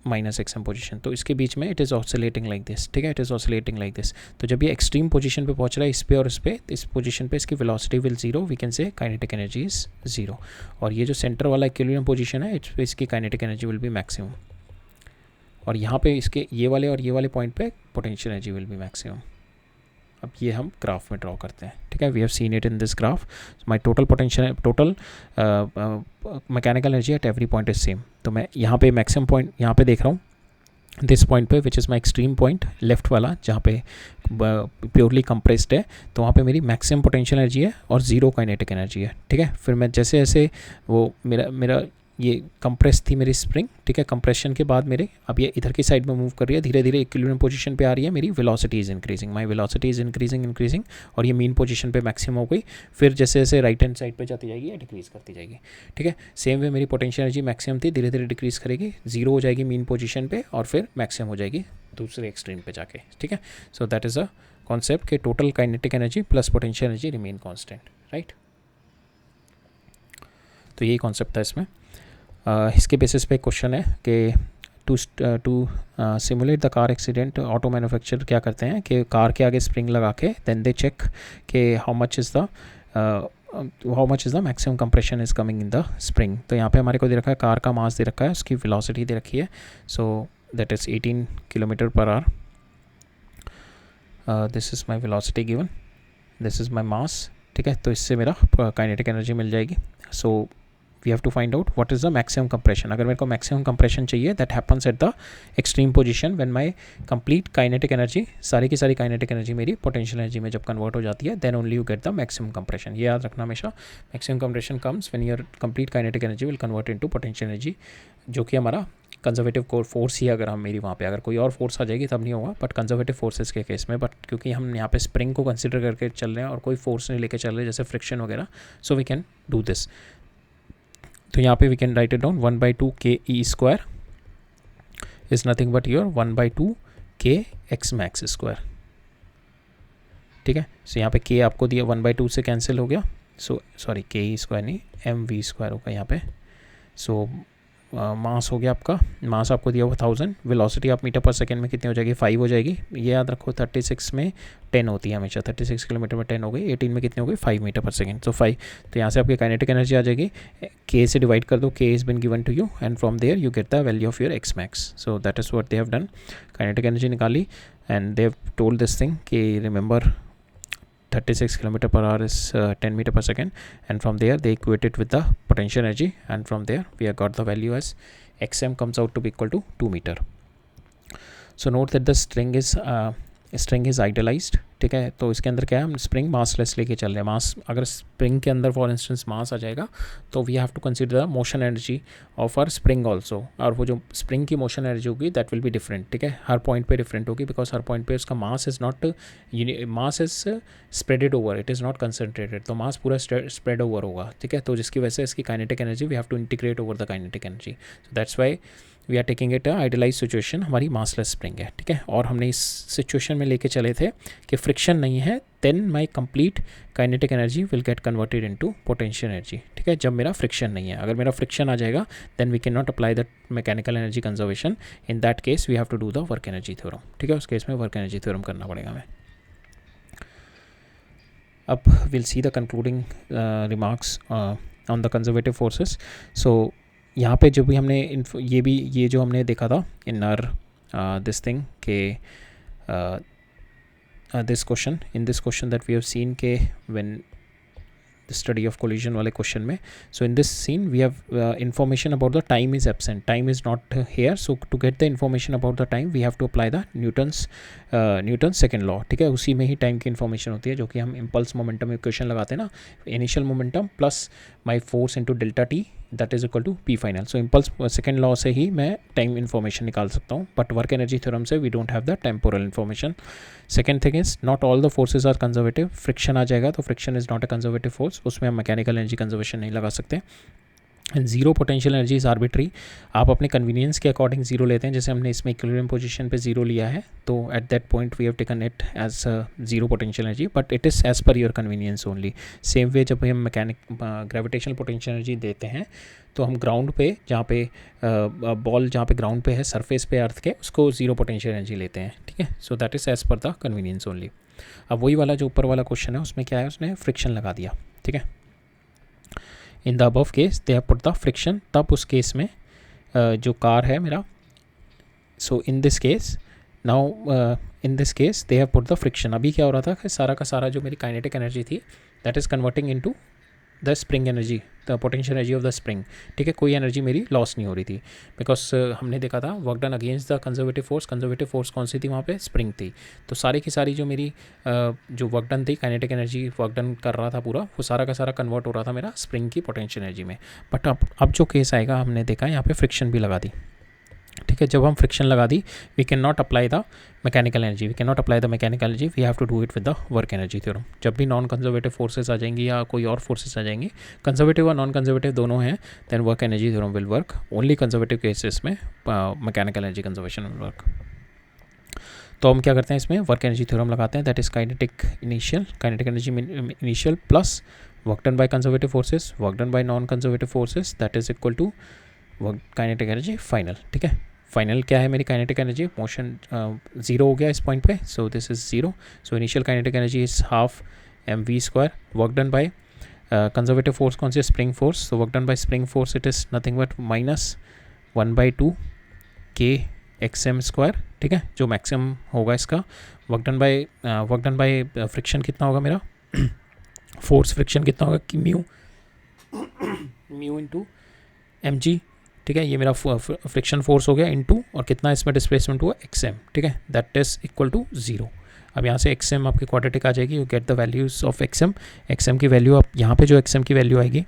minus x m position, तो इसके बीच में it is oscillating like this, ठीक है, it is oscillating like this. तो जब ये extreme position पे पहुंच रहा है इस पे और इस पे, इस पोजीशन पे इसकी velocity will 0, we can say kinetic energy is 0, और ये जो सेंटर वाला इक्विलिब्रियम पोजीशन है इस पे इसकी kinetic energy will B maximum, और यहाँ पे इसके ये वाले और ये वाले पॉइंट पे potential energy will B maximum. अब ये हम ग्राफ में ड्रॉ करते हैं, ठीक है। We have seen it in this graph. My total potential, total mechanical energy at every point is same. तो मैं यहाँ पे मैक्सिमम पॉइंट यहाँ पे देख रहा हूँ, दिस पॉइंट पे which is my extreme point left वाला, जहाँ पे प्योरली कंप्रेस्ड है, तो वहाँ पे मेरी मैक्सिमम पोटेंशियल एनर्जी है और ज़ीरो काइनेटिक एनर्जी है, ठीक है। फिर मैं जैसे जैसे वो मेरा ये कंप्रेस थी मेरी स्प्रिंग, ठीक है। कंप्रेशन के बाद मेरे अब ये इधर की साइड में मूव कर रही है, धीरे धीरे इक्विलिब्रियम पोजीशन पे आ रही है, मेरी velocity is increasing, my velocity is increasing और ये मीन पोजीशन पे मैक्सिमम हो गई। फिर जैसे जैसे राइट हैंड साइड पे जाती जाएगी या डिक्रीज़ करती जाएगी, ठीक है। सेम वे मेरी पोटेंशियल एनर्जी मैक्सिमम थी, धीरे धीरे डिक्रीज़ करेगी, जीरो हो जाएगी मीन पोजीशन पे और फिर मैक्सिमम हो जाएगी दूसरे एक्सट्रीम पे जाके, ठीक है। So that is a concept कि total kinetic energy plus potential energy remain constant, right. तो यही कॉन्सेप्ट था इसमें। इसके बेसिस पे क्वेश्चन है कि to simulate the car accident, auto manufacturer क्या करते हैं कि कार के आगे स्प्रिंग लगा के देन दे चेक कि how much is the maximum compression is coming in the spring. तो यहाँ पे हमारे को दे रखा है कार का मास दे रखा है, उसकी वेलोसिटी दे रखी है, so that is 18 kilometre per hour. This is my velocity given, this is my mass, ठीक है। तो इससे मेरा काइनेटिक एनर्जी मिल जाएगी। So we have to find out what is the maximum compression. अगर मेरे को मैक्सिमम कंप्रेशन चाहिए, that happens at the extreme position when my complete kinetic energy, सारी की सारी काइनेटिक एनर्जी मेरी पोटेंशियल एनर्जी में जब कन्वर्ट हो जाती है, then only you get the maximum compression. ये याद रखना हमेशा, maximum compression comes when your complete kinetic energy will convert into potential energy, जो कि हमारा कंजर्वेटिव कोर फोर्स ही अगर हम मेरी वहाँ पे अगर कोई और फोर्स आ जाएगी तब नहीं होगा, बट कंजर्वेटिव फोर्सेस के केस में, बट क्योंकि हम यहाँ पे स्प्रिंग को कंसिडर करके चल रहे हैं और कोई फोर्स नहीं लेके चल रहे जैसे फ्रिक्शन वगैरह, so we can do this. तो यहाँ पे we can write it down 1/2 ke square is nothing but your 1/2 k x max square, ठीक है। सो यहाँ पे k आपको दिया 1/2 से कैंसिल हो गया, सो सॉरी के स्क्वायर नहीं mv स्क्वायर होगा यहाँ पे। सो मास हो गया आपका, मास आपको दिया हुआ 1000, वेलोसिटी आप मीटर पर सेकंड में कितनी हो जाएगी 5 हो जाएगी। ये याद रखो 36 में 10 होती है हमेशा, 36 किलोमीटर में 10 हो गई, 18 में कितनी हो गई 5 मीटर पर सेकंड। तो 5, तो यहाँ से आपकी काइनेटिक एनर्जी आ जाएगी, k से डिवाइड कर दो, k is been given to you and from there you get the value of your x max. So that is what they have done, kinetic energy निकाली and they have told this thing कि remember 36 kilometer per hour is 10 meter per second, and from there they equate it with the potential energy, and from there we have got the value as xm comes out to be equal to 2 meter. So note that the string is idealized, ठीक है। तो इसके अंदर क्या है, हम spring massless लेके चल रहे हैं। मास अगर स्प्रिंग के अंदर फॉर इंस्टेंस मास आ जाएगा तो we have to consider the motion energy of our spring also, और वो जो स्प्रिंग की मोशन एनर्जी होगी दैट विल बी डिफरेंट, ठीक है। हर पॉइंट पे डिफरेंट होगी, बिकॉज हर पॉइंट पे उसका mass is not mass is spreaded over, it is not concentrated, तो मास पूरा स्प्रेड ओवर होगा, ठीक है। तो जिसकी वजह से इसकी kinetic energy we have to integrate over the kinetic energy, so that's why we are taking it idealize situation, हमारी मासलेस स्प्रिंग है, ठीक है। और हमने इस सिचुएशन में लेके चले थे कि फ्रिक्शन नहीं है, then my complete kinetic energy will get converted into potential energy, ठीक है। जब मेरा फ्रिक्शन नहीं है, अगर मेरा फ्रिक्शन आ जाएगा then we can not apply the mechanical energy conservation, in that case we have to do the work energy theorem, ठीक है। उस केस में वर्क एनर्जी थ्योरम करना पड़ेगा हमें। अब will see the concluding remarks on the conservative forces. So यहाँ पे जो भी हमने ये जो हमने देखा था इन आर दिस थिंग के this question that we have seen के when the study of collision वाले question में, so in this scene we have information about the time is absent, time is not here, so to get the information about the time we have to apply the Newton's second law, ठीक है। उसी में ही time की information होती है, जो कि हम इम्पल्स मोमेंटम इक्वेशन लगाते हैं ना, initial momentum plus my force into delta t that is equal to p final. So impulse second law से ही मैं टाइम इन्फॉर्मेशन निकाल सकता हूँ, बट वर्क एनर्जी थ्योरम से we don't have the temporal information. Second thing is not all the forces are conservative, friction आ जाएगा तो friction is not a conservative force, उसमें हम मैकेनिकल एनर्जी कंजर्वेशन नहीं लगा सकते। And zero potential energy is arbitrary, आप अपने कन्वीनियंस के अकॉर्डिंग जीरो लेते हैं, जैसे हमने इसमें इक्विलिब्रियम पोजीशन पे जीरो लिया है, तो at that point we have taken it as zero potential energy, but it is as per your convenience only. Same way जब हम ग्रेविटेशनल पोटेंशियल एनर्जी देते हैं तो हम ग्राउंड पे जहाँ पे बॉल जहाँ पे ग्राउंड पे है सरफेस पे अर्थ के, उसको जीरो पोटेंशियल एनर्जी लेते हैं, ठीक है। So that is as per the convenience only. अब वही वाला जो ऊपर वाला क्वेश्चन है उसमें क्या है, उसने फ्रिक्शन लगा दिया, ठीक है। In the above case they have put the friction, तब उस केस में जो कार है मेरा, so in this case now in this case they have put the friction. अभी क्या हो रहा था कि सारा का सारा जो मेरी काइनेटिक एनर्जी थी that is converting into the spring energy, the potential energy of the spring. ठीक है, कोई एनर्जी मेरी लॉस नहीं हो रही थी बिकॉज हमने देखा था work done against the conservative force कौन सी थी वहाँ पे, स्प्रिंग थी. तो सारी की सारी जो मेरी जो वर्क डन थी, काइनेटिक एनर्जी वर्क डन कर रहा था पूरा, वो सारा का सारा कन्वर्ट हो रहा था मेरा स्प्रिंग की पोटेंशियल एनर्जी में. बट अब जो केस आएगा, हमने देखा यहाँ पे फ्रिक्शन भी लगा दी. ठीक है, जब हम फ्रिक्शन लगा दी, we can not apply the mechanical energy, we have to do it with the work energy theorem. जब भी नॉन कंजर्वेटिव फोर्सेस आ जाएंगी या कोई और फोर्सेस आ जाएंगी, कंजर्वेटिव और नॉन कंजर्वेटिव दोनों हैं, then work energy theorem will work. Only conservative cases में mechanical energy conservation will work. तो हम क्या करते हैं, इसमें वर्क एनर्जी थ्योरम लगाते हैं, that is kinetic energy initial plus work done by conservative forces, work done by non conservative forces, that is equal to work kinetic energy final. ठीक है, फाइनल क्या है मेरी काइनेटिक एनर्जी, मोशन ज़ीरो हो गया इस पॉइंट पे, so this is zero. So initial kinetic energy is half mv². Work done by conservative force कौन सी, spring force. So work done by spring force it is nothing but -1/2 kxm². ठीक है, जो maximum होगा इसका. Work done by friction कितना होगा मेरा, फोर्स फ्रिक्शन कितना होगा कि म्यू इंटू mg. ठीक है, ये मेरा फ्रिक्शन फोर्स हो गया इनटू, और कितना इसमें डिस्प्लेसमेंट हुआ, xm. ठीक है, दैट इज इक्वल टू 0. अब यहाँ से xm आपकी क्वाड्रेटिक आ जाएगी, you get the values of xm की वैल्यू. अब यहाँ पे जो xm की वैल्यू आएगी,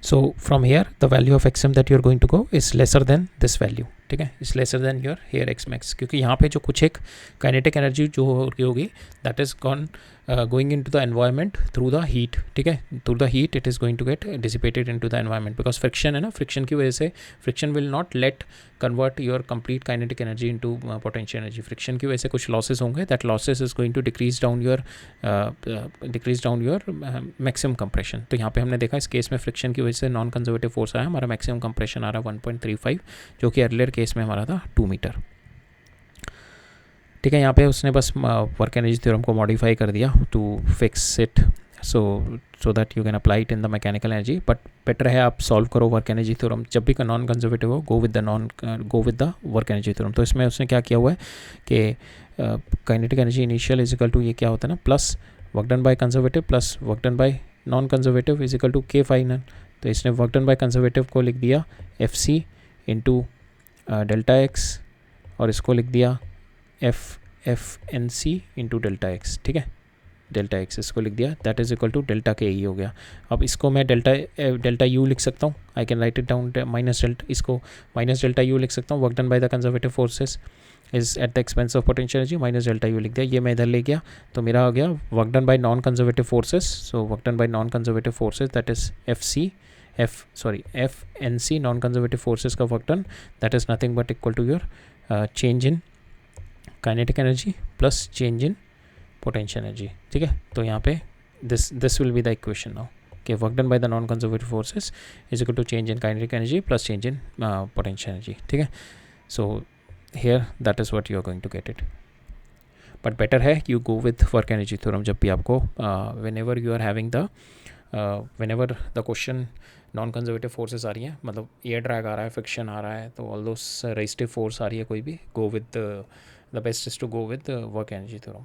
so from here the value of xm that you are going to go is lesser than this value. ठीक है, is lesser than your here x max, क्योंकि यहाँ पे जो कुछ एक काइनेटिक एनर्जी जो होगी that is going into the environment through the heat. ठीक है, through the heat it is going to get dissipated into the environment, because friction है ना, फ्रिक्शन की वजह से friction will not let convert your complete kinetic energy into potential energy. Friction की वजह से कुछ लॉसेस होंगे, that losses is going to decrease down your maximum compression. तो यहाँ पे हमने देखा इस केस में फ्रिक्शन की वजह से नॉन कंजर्वेटिव फोर्स आया, हमारा मैक्सिमम कंप्रेशन आ रहा है 1.35, जो कि अर्लियर केस में हमारा था 2 मीटर. ठीक है, यहाँ पे उसने बस वर्क एनर्जी थ्योरम को मॉडिफाई कर दिया to fix it, so that you can apply it in the mechanical energy. But better है आप सॉल्व करो वर्क एनर्जी थ्योरम. जब भी नॉन कंजर्वेटिव हो, go with the work energy theorem. तो इसमें उसने क्या किया हुआ है कि kinetic energy initial is equal to, ये क्या होता है ना, plus work done by conservative plus work done by non conservative is equal to k final. तो इसने वर्क डन बाय कंजर्वेटिव को लिख दिया FC इंटू डेल्टा एक्स, और इसको लिख दिया FNC इंटू डेल्टा एक्स. ठीक है, डेल्टा एक्स इसको लिख दिया, that is equal to delta K ही हो गया. अब इसको मैं डेल्टा यू लिख सकता हूँ, I can write it down इसको माइनस डेल्टा यू लिख सकता हूँ. Work done by the conservative forces is eight the expense of potential energy, minus delta U लिख दिया. ये मैं इधर ले गया, तो मेरा हो गया work done by non conservative forces. So work done by non conservative forces that is FNC non conservative forces का work done, that is nothing but equal to your change in kinetic energy plus change in potential energy. ठीक है, तो यहाँ पे this will be the equation now, कि work done by the non conservative forces is equal to change in kinetic energy plus change in potential energy. ठीक है, so here that is what you are going to get it. But better है you go with work energy theorem जब भी आपको whenever you are having whenever the question non conservative forces आ रही हैं, मतलब एयर ड्रैग आ रहा है, फ्रिक्शन आ रहा है, तो ऑल दोस रेजिस्टिव फोर्स आ रही है कोई भी, go with the best is to go with work energy theorem.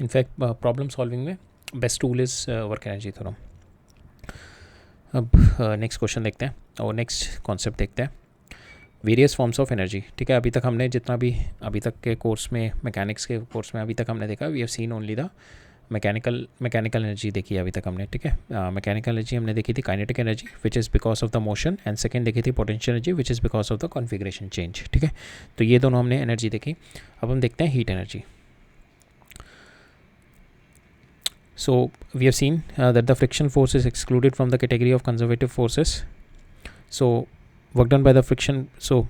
In fact problem solving में best tool is work energy theorem. अब नेक्स्ट क्वेश्चन देखते हैं और नेक्स्ट कॉन्सेप्ट देखते हैं, वेरियस फॉर्म्स ऑफ एनर्जी. ठीक है, अभी तक हमने जितना भी अभी तक के कोर्स में, मैकेनिक्स के कोर्स में अभी तक हमने देखा, we have seen only the mechanical energy देखी है अभी तक हमने. ठीक है, मैकेनिकल एनर्जी हमने देखी थी kinetic energy which is because of the motion, and second देखी थी potential energy which is because of the configuration change. ठीक है, तो ये दोनों हमने एनर्जी देखी. अब हम देखते हैं heat energy. So we have seen that the friction force is excluded from the category of conservative forces. So work done by the friction. So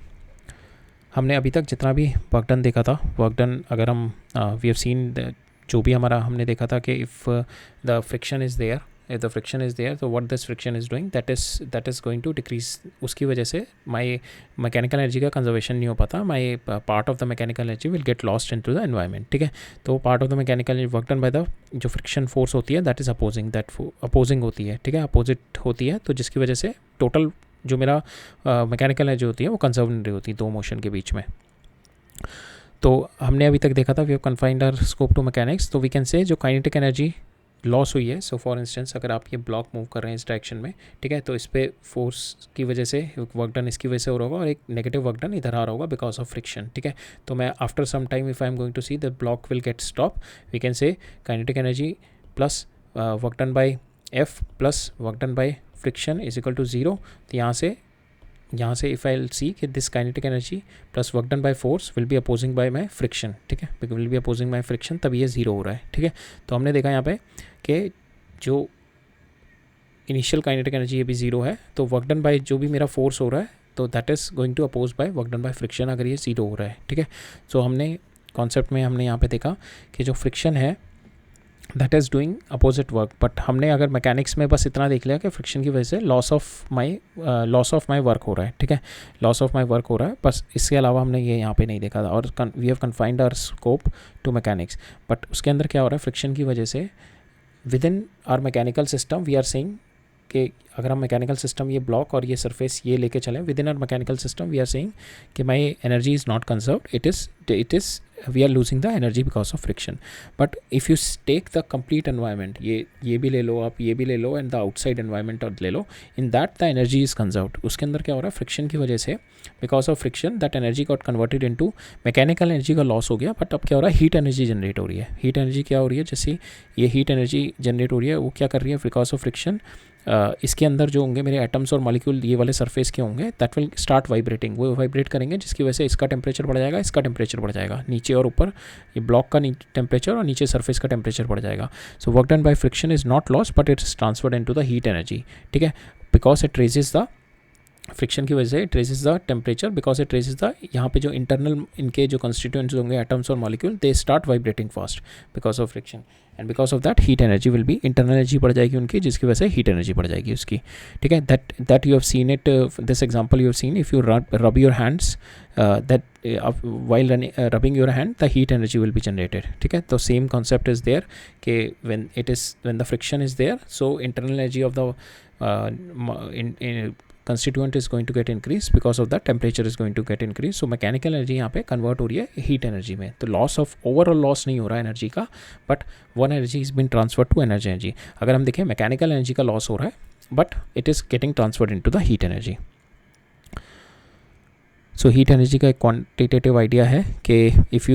हमने अभी तक जितना भी वर्क डन देखा था, वर्क डन अगर हम वी हैव सीन जो भी हमारा हमने देखा था कि if the friction is there, तो what this friction is doing, that is going to decrease. उसकी वजह से माई मैकेनिकल एनर्जी का कंजर्वेशन नहीं हो पाता, my part of the mechanical energy will get lost into the environment. ठीक है, तो part of the mechanical work done by the जो फ्रिक्शन फोर्स होती है दैट इज़ अपोजिंग होती है. ठीक है, अपोजिट होती है, तो जिसकी वजह से टोटल जो मेरा मैकेनिकल एनर्जी होती है वो कंजर्व नहीं होती दो मोशन के बीच में. तो हमने अभी तक देखा था we have confined our scope to mechanics, तो वी कैन से जो काइनेटिक एनर्जी लॉस हुई है, सो फॉर इंस्टेंस अगर आप ये ब्लॉक मूव कर रहे हैं इस डायरेक्शन में, ठीक है, तो इस पर फोर्स की वजह से वर्क डन इसकी वजह से हो रहा होगा और एक नेगेटिव वर्क डन इधर आ रहा होगा बिकॉज ऑफ फ्रिक्शन, ठीक है। तो मैं after some time if I am going to see the block will get stop, we can say kinetic energy plus work done by F plus work done by friction is equal to zero. तो यहाँ से if I see कि this kinetic energy plus work done by force will be opposing by my friction, ठीक है, will be opposing my friction, तब ये zero हो रहा है, ठीक है। तो हमने देखा यहाँ पे कि जो इनिशियल काइनेटिक एनर्जी ये भी ज़ीरो है, तो वर्क डन बाय जो भी मेरा फोर्स हो रहा है तो that is going to oppose by work done by friction अगर ये ज़ीरो हो रहा है, ठीक है। सो हमने कॉन्सेप्ट में हमने यहाँ पे देखा कि जो फ्रिक्शन है that is doing opposite work, but हमने अगर मैकेनिक्स में बस इतना देख लिया कि फ्रिक्शन की वजह से लॉस ऑफ माई वर्क हो रहा है, ठीक है, लॉस ऑफ माई वर्क हो रहा है, बस इसके अलावा हमने ये यहाँ पे नहीं देखा था। और we have confined our scope to mechanics, but उसके अंदर क्या हो रहा है, फ्रिक्शन की वजह से within our mechanical system we are saying कि अगर हम मैकेनिकल सिस्टम ये ब्लॉक और ये सरफेस ये लेके चलें within our mechanical system, we are saying कि my energy is not conserved, it is we are losing the energy because of friction. But if you take the complete environment, ये भी ले लो आप, ये भी ले लो एंड द आउटसाइड एनवायरमेंट और ले लो, in that the energy is conserved. उसके अंदर क्या हो रहा है, फ्रिक्शन की वजह से because of friction that energy got converted into mechanical energy का लॉस हो गया, बट अब क्या हो रहा है, हीट एनर्जी जनरेट हो रही है। हीट एनर्जी क्या हो रही है, जैसे ये हीट एनर्जी जनरेट हो रही है वो क्या कर रही है, बिकॉज ऑफ फ्रिक्शन इसके अंदर जो होंगे मेरे एटम्स और मॉलिक्यूल ये वाले सरफेस के होंगे दैट विल स्टार्ट वाइब्रेटिंग, वो वाइब्रेट करेंगे जिसकी वजह से इसका टेम्परेचर बढ़ जाएगा, इसका टेम्परेचर बढ़ जाएगा, नीचे और ऊपर ये ब्लॉक का टेम्परेचर और नीचे सरफेस का टेम्परेचर बढ़ जाएगा। सो work done by friction is not loss but it's transferred into the heat energy, ठीक है, because it raises the friction की वजह से it raises the temperature, because it raises the यहाँ पे जो इंटरनल इनके जो कंस्टिट्यूएंट्स होंगे एटम्स और molecule they start vibrating fast because of friction, and because of that heat energy will B, internal energy बढ़ जाएगी उनकी जिसकी वजह से हीट एनर्जी बढ़ जाएगी उसकी, ठीक है। That you have seen it, this example you have scene if you rub your hands that while rubbing your hand the heat energy will be generated, ठीक है। तो सेम कॉन्सेप्ट इज देयर कि when the friction is there so internal energy of the constituent is going to get increased, because of that temperature is going to get increased, so mechanical energy यहाँ पे convert हो रही है heat energy में। तो loss of overall loss नहीं हो रहा है energy का, but one energy is being transferred to energy। अगर हम देखें mechanical energy का loss हो रहा है but it is getting transferred into the heat energy। So heat energy का एक क्वांटिटेटिव आइडिया है कि if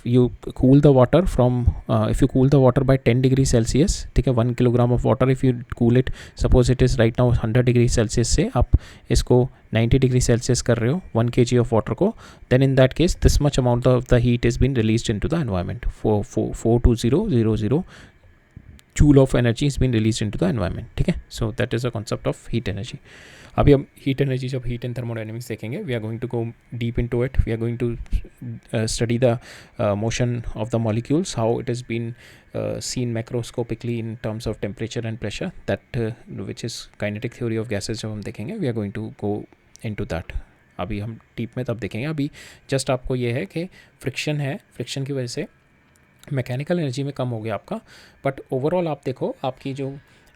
you cool the water from if you cool the water bye 10 degree Celsius, ठीक है, 1 kilogram of water if you cool it, suppose it is right now 100 degree Celsius से आप इसको 90 degree Celsius कर रहे हो 1 kg ऑफ वाटर को, then in that case this much amount of the heat is been released into the environment, 42000 joule of energy is been released into the environment, ठीक है। So that is a concept of heat energy. अभी हम heat energy जब heat and thermodynamics देखेंगे, we are going to go deep into it, we are going to study the motion of the molecules, how it is been seen macroscopically in terms of temperature and pressure, that which is kinetic theory of gases जब हम देखेंगे, we are going to go into that। अभी हम deep में तब देखेंगे, अभी just आपको ये है कि फ्रिक्शन है, फ्रिक्शन की वजह से मैकेनिकल एनर्जी में कम हो गया आपका, बट ओवरऑल आप देखो आपकी जो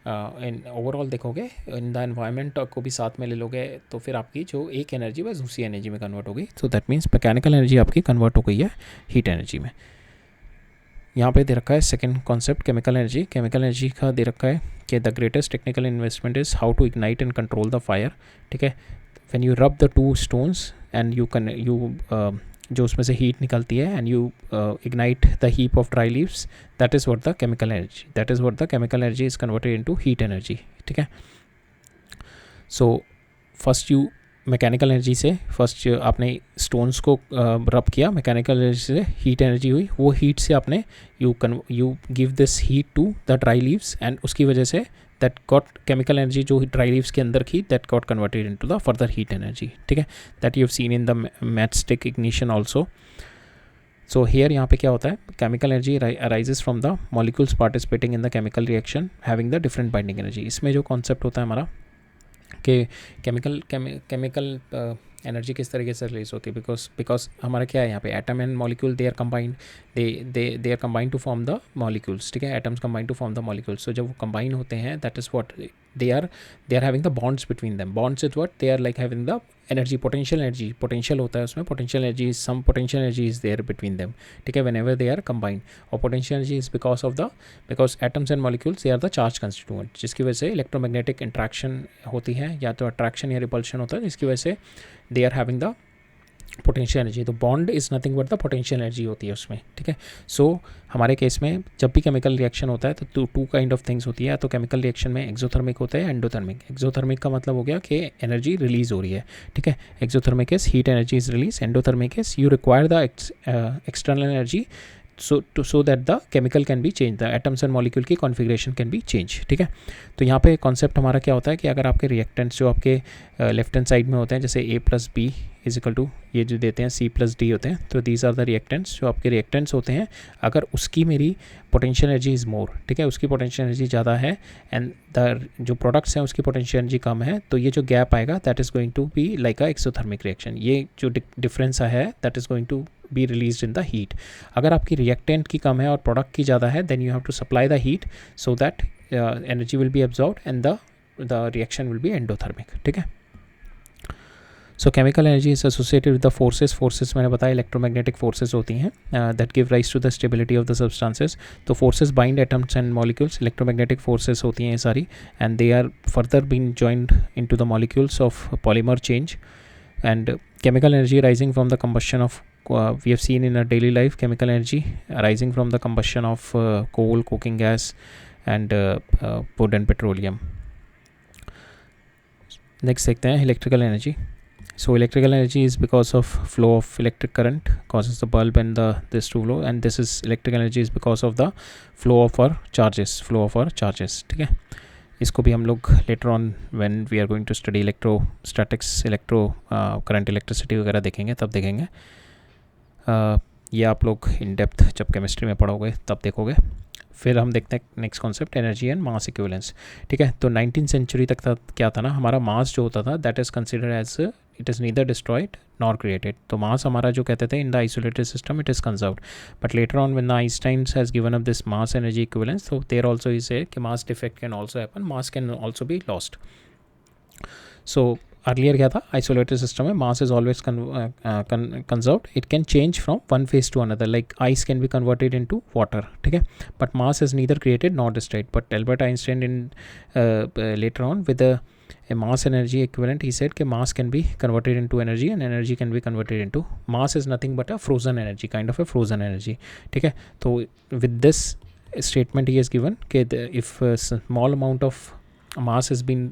ओवरऑल देखोगे इन द एनवायरनमेंट को भी साथ में ले लोगे तो फिर आपकी जो एक एनर्जी बस दूसरी एनर्जी में कन्वर्ट हो गई, सो दैट मीन्स मैकेनिकल एनर्जी आपकी कन्वर्ट हो गई है हीट एनर्जी में। यहाँ पे दे रखा है second concept chemical energy. Chemical energy का दे रखा है कि the greatest technical investment is how to ignite and control the fire, ठीक है। When you rub the 2 stones and you जो उसमें से हीट निकलती है and you ignite the heap of dry leaves, that is what the chemical energy, that is what the chemical energy is converted into heat energy, ठीक है। सो first you mechanical energy से first आपने stones को rub किया, mechanical energy से heat energy हुई, वो heat से आपने you give this heat to the dry leaves and उसकी वजह से दैट गॉट केमिकल एनर्जी जो ड्राई लीव्स के अंदर की that got converted into the further heat energy, ठीक है। That you have seen in the matchstick ignition also. So here यहाँ पे क्या होता है, chemical energy arises from the molecules participating in the chemical reaction having the different binding energy. इसमें जो concept होता है हमारा कि केमिकल एनर्जी किस तरीके से रिलीज होती है, बिकॉज हमारा क्या है यहाँ पे atom and molecule they are combined, they are combined to form the molecules, ठीक है, atoms combine to form the molecules. So जब वो कंबाइन होते हैं that is what they are having the bonds between them, bonds is what they are like having the energy, potential होता है उसमें, potential energy, some potential energy is there between them, ठीक है, whenever they are combined. और potential energy is because atoms and molecules they are the charge constituent, जिसकी वजह से electromagnetic interaction होती है, या तो अट्रैक्शन या रिपल्शन होता है, जिसकी वजह से they are having the potential energy. तो bond is nothing but the potential energy होती है उसमें, ठीक है। सो हमारे केस में जब भी केमिकल रिएक्शन होता है तो टू काइंड ऑफ थिंग्स होती है। तो केमिकल रिएक्शन में एक्सोथर्मिक होता है, एंडोथर्मिक। एक्सोथर्मिक का मतलब हो गया कि एनर्जी रिलीज हो रही है, ठीक है। Exothermic is heat energy is release, endothermic is you require the external energy so that the chemical can be changed, the atoms and molecule की configuration can be changed, ठीक है। तो यहाँ पे कॉन्सेप्ट हमारा क्या होता है कि अगर आपके रिएक्टेंट्स जो आपके लेफ्ट हैंड साइड में होते हैं, जैसे A + B = ये जो देते हैं C + D होते हैं, तो दीज आर द रिएक्टेंट्स, जो आपके रिएक्टेंट्स होते हैं। अगर उसकी मेरी पोटेंशियल एनर्जी इज़ मोर, ठीक है, उसकी पोटेंशियल एनर्जी ज़्यादा है, एंड द जो प्रोडक्ट्स हैं उसकी पोटेंशियल एनर्जी कम है, तो ये जो गैप आएगा that is going to be like a exothermic reaction. ये जो डिफरेंस है that is going to be released in the heat. अगर आपकी रिएक्टेंट की कम है और प्रोडक्ट की ज़्यादा है, then you have to supply the heat so that energy will be absorbed and the reaction will be endothermic, ठीक है। So chemical energy is associated with the forces मैंने बताया इलेक्ट्रोमैग्नेटिक फोर्सेस होती हैं that give rise to the stability of the substances. तो forces bind atoms and molecules, electromagnetic forces होती हैं ये सारी, and they are further been joined into the molecules of polymer change. And chemical energy rising from the combustion of we have seen in our daily life chemical energy arising from the combustion of coal, coking gas and wood and petroleum. Next देखते हैं electrical energy. So electrical energy is because of flow of electric current causes the bulb and this to flow, and this is electrical energy is because of the flow of our charges, ठीक है। इसको भी हम लोग later on when we are going to study electrostatics, current, electricity वगैरह देखेंगे, तब देखेंगे। ये आप लोग इन डेप्थ जब केमिस्ट्री में पढ़ोगे तब देखोगे। फिर हम देखते हैं next concept, energy and mass equivalence, ठीक है। तो 19th सेंचुरी तक था, क्या था ना, हमारा मास जो होता था that is considered as it is neither destroyed nor created. तो मास हमारा जो कहते थे in the isolated system it is conserved, but later on when Einstein has given up this mass energy equivalence, तो देयर आल्सो इज से कि mass defect can also happen, mass can also be lost. So earlier क्या था, isolated system में mass is always conserved, it can change from one phase two another, like ice can be converted into water, ठीक है, but mass is neither created not destroyed. But Albert Einstein in later on with a mass energy equivalent, he said कि mass can be converted into energy and energy can be converted into mass is nothing but a frozen energy, kind of a frozen energy, ठीक है। तो with this statement he has given कि if a small amount of mass has been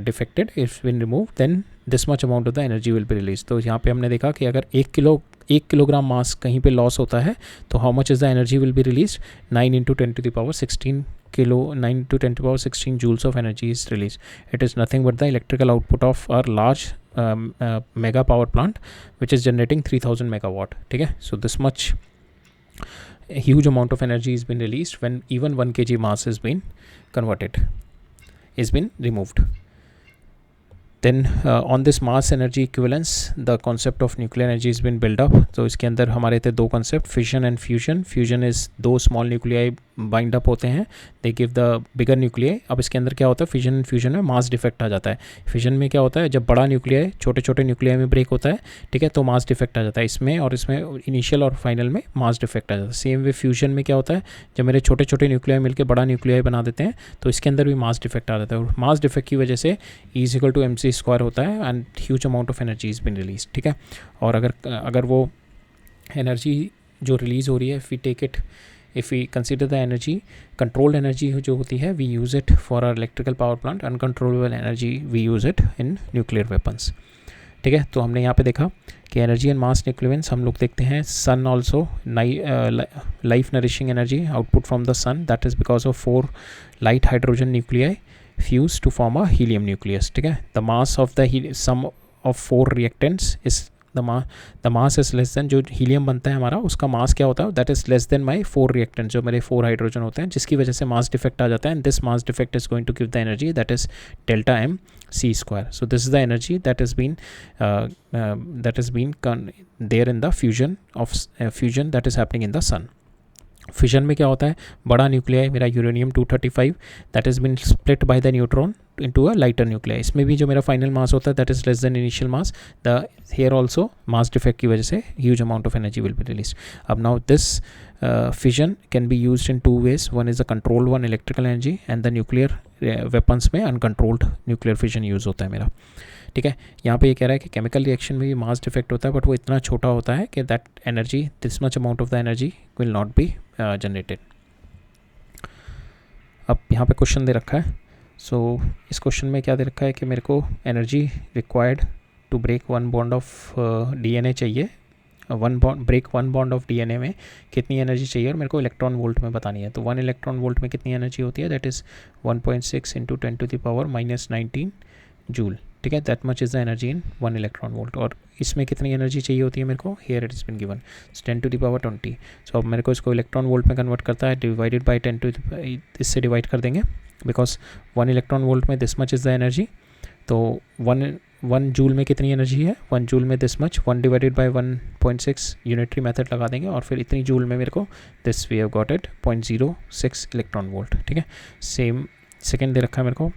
defected, it's been removed, then this much amount of the energy will be released। तो यहाँ पे हमने देखा कि अगर 1 किलोग्राम मास कहीं पे लॉस होता है तो how much is the energy will be release, 9 × 10⁻16 kilo, 9 × 10⁻16 joules of energy is release. It is nothing but the electrical output of our large mega power plant which is generating 3000 megawatt, ठीक है। So this much huge amount of energy has been released when even 1 kg mass has been removed. Then on this mass energy equivalence the concept of nuclear energy has been built up। तो इसके अंदर हमारे थे दो concept, fission and fusion। fusion is दो small nuclei bind up होते हैं, they give the bigger nuclei. अब इसके अंदर क्या होता है, फिजन एंड फ्यूजन में मास डिफेक्ट आ जाता है। फिजन में क्या होता है, जब बड़ा न्यूक्लियाई छोटे छोटे न्यूक्लियाई में ब्रेक होता है, ठीक है, तो मास डिफेक्ट आ जाता है इसमें, और इसमें इनिशियल और फाइनल में मास डिफेक्ट आ जाता है। सेम वे फ्यूजन में क्या होता है, जब मेरे छोटे छोटे न्यूक्लियाई मिलकर बड़ा न्यूक्लियाई बना देते हैं तो इसके अंदर भी मास डिफेक्ट आ जाता है, और मास डिफेक्ट की वजह से E=mc² होता है and huge amount of energy is been release, ठीक है। और अगर वो एनर्जी जो रिलीज़ हो रही है, if we consider the energy, controlled energy जो होती है, we use it for our electrical power plant, uncontrollable energy we use it in nuclear weapons, ठीक है। तो हमने यहाँ पे देखा कि एनर्जी एंड मास इक्विवेलेंस हम लोग देखते हैं। Sun also life nourishing energy output from the sun, that is because of 4 light hydrogen nuclei fuse to form a helium nucleus, ठीक है। The mass of the sum of 4 reactants is the mass is less than, जो helium बनता है हमारा उसका mass क्या होता है, that is less than my 4 reactant, जो मेरे 4 हाइड्रोजन होते हैं, जिसकी वजह से मास डिफेक्ट आ जाता है। And this mass defect is going to give the energy that is Δmc²। So this is the energy that is been there in the fusion that is happening in the sun. Fission में क्या होता है, बड़ा nuclei मेरा uranium 235 that is been split by the neutron into a lighter nuclei. इसमें भी जो मेरा फाइनल मास होता है that is less than initial mass. The here also mass defect की वजह से huge amount of energy will be release. अब now this fission can be used in two ways. One is the controlled one, electrical energy, and the nuclear weapons में uncontrolled nuclear fission use होता है मेरा। ठीक है, यहाँ पे ये कह रहा है कि केमिकल रिएक्शन में भी मास डिफेक्ट होता है, बट वो इतना छोटा होता है कि that energy, this much amount of the energy will not be generated. अब यहाँ पे क्वेश्चन दे रखा है। सो इस क्वेश्चन में क्या दे रखा है कि मेरे को energy required to break one bond of DNA चाहिए। Break one bond of DNA में कितनी एनर्जी चाहिए और मेरे को इलेक्ट्रॉन वोल्ट में बतानी है। तो 1 इलेक्ट्रॉन वोल्ट में कितनी एनर्जी होती है, दैट इज़ 1.6 इंटू 10⁻⁻19 जूल। ठीक है, that much is the energy in 1 electron volt. और इसमें कितनी एनर्जी चाहिए होती है मेरे को, here it is been given 10⁻20। So अब मेरे को इसको इलेक्ट्रॉन वोल्ट में कन्वर्ट करता है, डिवाइडेड बाई 10 इससे डिवाइड कर देंगे, बिकॉज 1 इलेक्ट्रॉन वोल्ट में this much is the energy. तो 1 जूल में कितनी एनर्जी है, 1 जूल में this much, 1 divided by 1.6 unitary method लगा देंगे और फिर इतनी जूल में मेरे को this we have got it 0.06 electron volt. ठीक है, सेम सेकेंड दे रखा है मेरे को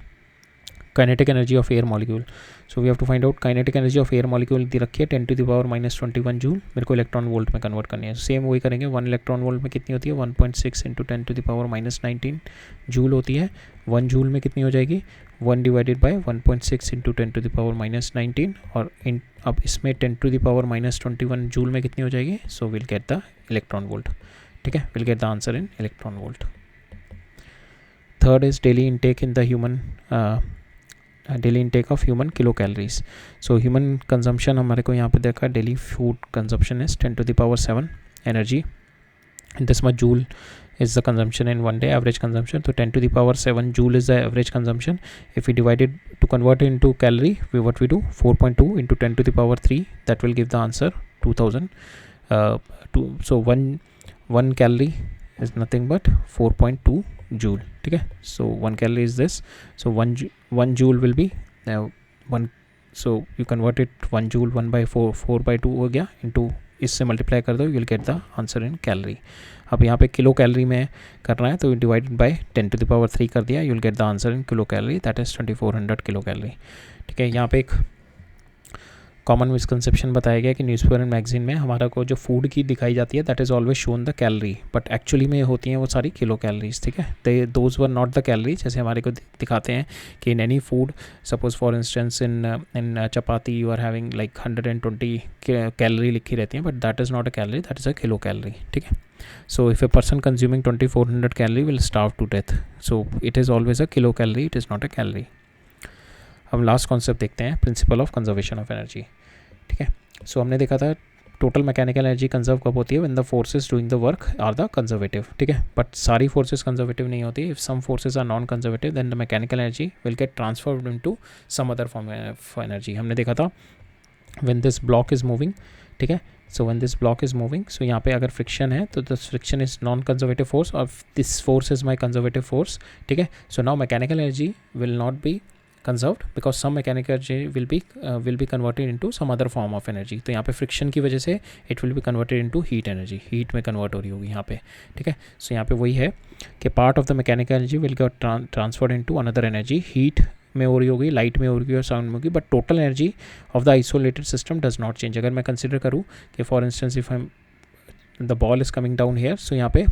kinetic energy of air molecule. So we have to find out kinetic energy of air molecule दी रखी है 10⁻⁻21 जूल। मेरे को इलेक्ट्रॉन वोल्ट में कन्वर्ट करनी है। सेम वही करेंगे, 1 इलेक्ट्रॉन वोल्ट में कितनी होती है, 1.6 इंटू 10⁻⁻19 जूल होती है। 1 जूल में कितनी हो जाएगी, 1 डिवाइडेड बाई 1.6 इंटू 10⁻⁻19 और अब इसमें 10⁻⁻21 जूल में कितनी हो जाएगी। So will get the electron volt. ठीक है, will get the answer in electron volt. Third is daily intake in the human daily intake of human kilo calories. So human consumption हमारे को यहाँ पे देखा, daily food consumption is 10⁻7 energy, this much joule is the consumption in one day, average consumption. So 10⁻7 joule is the average consumption. If we divide it to convert it into calorie, what we do, 4.2 into 10⁻3, that will give the answer 2000. So one calorie is nothing but 4.2 joule. ठीक है, so 1 calorie is this. So 1 joule will be 1. So you convert it 1 joule 1/4 हो गया into इससे multiply कर दो, you will get the answer in calorie. अब यहाँ पे किलो कैलोरी में करना है तो डिवाइडेड बाय 10⁻3 कर दिया, you will get the answer in kilo calorie, that is 2400 kilo calorie. ठीक है, यहाँ पे एक कॉमन मिसकंसेप्शन बताया गया कि न्यूज़पेपर एंड मैगजीन में हमारा को जो फूड की दिखाई जाती है that is always shown the calorie, but actually में होती हैं वो सारी किलो कैलोरीज। ठीक है, those were not the calorie, जैसे हमारे को दिखाते हैं कि in any food, suppose for instance in chapati you are having like 120 calorie लिखी रहती हैं, but that is not a calorie, that is a kilo calorie. ठीक है, so if a person consuming 2400 calorie will starve to death, so it is always a kilo calorie, it is not a calorie. हम last concept देखते हैं, principle of conservation of energy. ठीक है, सो हमने देखा था टोटल मैकेनिकल एनर्जी कंजर्व कब होती है, when the forces doing the work are the conservative. ठीक है, बट सारी फोर्सेस कंजर्वेटिव नहीं होती, if some forces are non conservative then the mechanical energy will get transferred into some other form of energy. हमने देखा था when this block is moving, ठीक है, so when this block is moving, so यहाँ पे अगर friction है तो this friction is non conservative force और this force is my conservative force. ठीक है, so now mechanical energy will not be conserved because some mechanical energy will be converted into some other form of energy। तो यहाँ पे friction की वजह से it will be converted into heat energy, heat में convert हो रही होगी यहाँ पे। ठीक है, सो यहाँ पे वही है कि part of the mechanical energy will get transferred into another energy, heat में हो रही होगी, लाइट में हो रही होगी और साउंड में होगी, but total energy of the isolated system does not change. अगर मैं कंसिडर करूँ कि for instance if the ball is coming down here, so यहाँ पे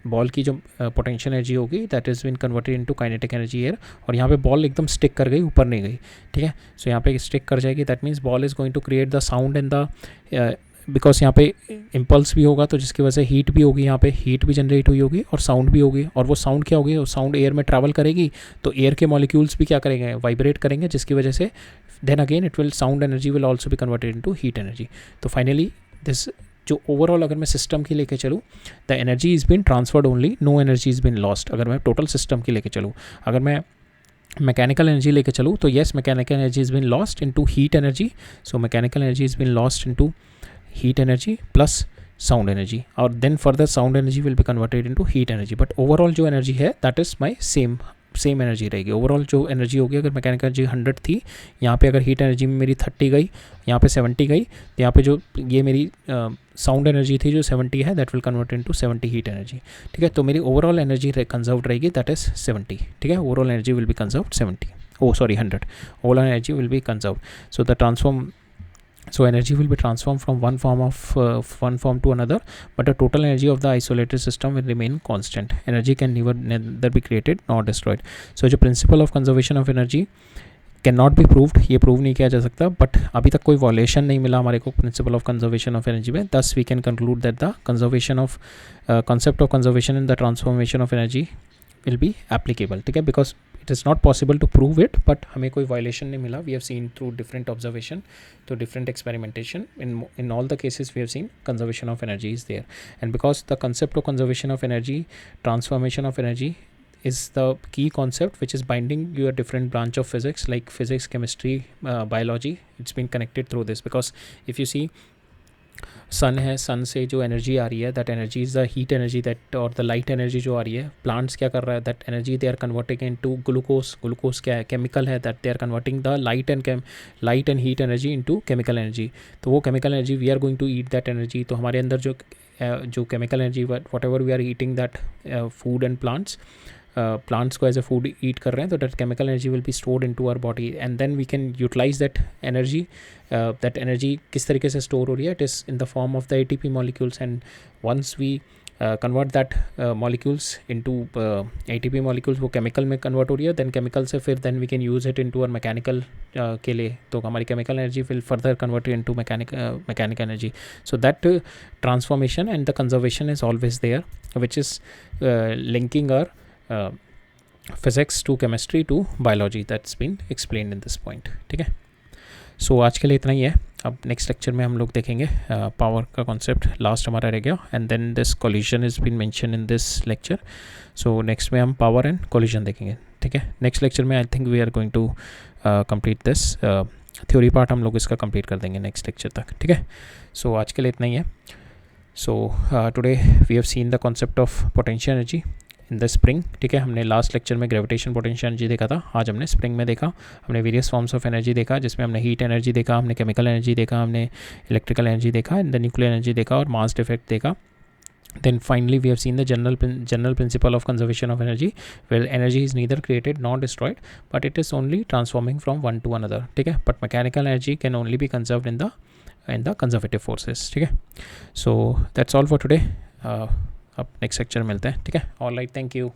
बॉल की जो पोटेंशियल एनर्जी होगी that is been converted into kinetic energy air, और यहाँ पे बॉल एकदम स्टिक कर गई, ऊपर नहीं गई। ठीक है, सो यहाँ पे स्टिक कर जाएगी, that means ball is going to create the sound in the, because यहाँ पे इम्पल्स भी होगा तो जिसकी वजह से हीट भी होगी, यहाँ पे हीट भी जनरेट हुई होगी और साउंड भी होगी, और वो साउंड क्या होगी, वो साउंड एयर में ट्रैवल करेगी तो एयर के मॉलिक्यूल्स भी क्या करेंगे, वाइब्रेट करेंगे, जिसकी वजह से then again it will sound energy will also भी कन्वर्टेड इनटू हीट एनर्जी। तो फाइनली दिस जो ओवरऑल अगर मैं सिस्टम की लेके चलूँ, the energy is been transferred only, no energy is been lost. अगर मैं टोटल सिस्टम की लेके चलूँ, अगर मैं मैकेनिकल एनर्जी लेके चलूँ तो yes mechanical energy is been lost into heat energy, so mechanical energy is been lost into heat energy plus sound energy, और then further sound energy will be converted into heat energy, but overall जो energy है that is my same same energy रहेगी। Overall जो energy होगी, अगर mechanical energy 100 थी, यहाँ पे अगर हीट एनर्जी में मेरी 30 गई, यहाँ पे 70 गई, तो यहाँ पे जो ये मेरी साउंड एनर्जी थी जो 70 है, that will convert into 70 heat energy. ठीक है, तो मेरी ओवरऑल एनर्जी कंजर्व रहेगी, दैट इज 70। ठीक है, overall energy will be conserve 70, 100, overall energy will be conserve. So the transform, so energy will be transformed from one form to another, but the total energy of the isolated system will remain constant. Energy can neither be created nor destroyed. So जो principle of conservation of energy cannot be proved, ये prove नहीं किया जा सकता, but अभी तक कोई वॉलेशन नहीं मिला हमारे को principle of conservation of energy में। Thus we can conclude that the conservation of concept of conservation in the transformation of energy will be applicable। ठीक है, because it is not possible to prove it, but हमें कोई violation नहीं मिला। We have seen through different observation, through different experimentation, in all the cases we have seen conservation of energy is there। and because the concept of conservation of energy, transformation of energy is the key concept which is binding your different branch of physics like physics, chemistry, biology, it's been connected through this। because if you see sun है, sun से जो energy आ रही है, that energy is the heat energy, that और the light energy जो आ रही है, प्लांट्स क्या कर रहा है, that energy they are converting into glucose. Glucose क्या है, केमिकल है, that they are converting the light and heat energy into chemical energy. तो वो chemical energy we are going to eat that energy. तो हमारे अंदर जो chemical energy, whatever we are eating that food and plants को as a food eat कर रहे हैं, तो that chemical energy will be stored into our body, and then we can utilise that energy. That energy किस तरीके से store हो रही है, it is in the form of the ATP molecules, and once we convert that molecules into ATP molecules, वो chemical में convert हो रही है, देन केमिकल से फिर then we can use it into our mechanical के लिए। तो हमारी chemical energy will further convert into mechanical energy. So that transformation and the conservation is always there, which is linking our physics to chemistry to biology, that's been explained in this point। ठीक है, सो आज के लिए इतना ही है। अब next lecture में हम लोग देखेंगे पावर का कॉन्सेप्ट, लास्ट हमारा रह गया, and then this collision is been mention in this lecture. So next में हम पावर एंड कोलिजन देखेंगे। ठीक है, नेक्स्ट लेक्चर में I think we are going to complete this theory part, हम लोग इसका कंप्लीट कर देंगे नेक्स्ट लेक्चर तक। ठीक है, सो आज के लिए इतना ही है। So today we have seen the concept of potential energy in the spring. ठीक है, हमने लास्ट लेक्चर में ग्रेविटेशन पोटेंशियल एनर्जी देखा था, आज हमने स्प्रिंग में देखा। हमने वेरियस फॉर्म्स ऑफ एनर्जी देखा, जिसमें हमने हीट एनर्जी देखा, हमने केमिकल एनर्जी देखा, हमने इलेक्ट्रिकल एनर्जी देखा, एंड द न्यूक्लियर एनर्जी देखा, और मास डिफेक्ट देखा। Then finally we have seen the general principle of conservation of energy, where energy is neither created nor destroyed, but it is only transforming from one to another। ठीक है, but mechanical energy can only be conserved in the conservative forces। ठीक है, so that's all for today। अब next lecture मिलते हैं। ठीक है, all right, thank you.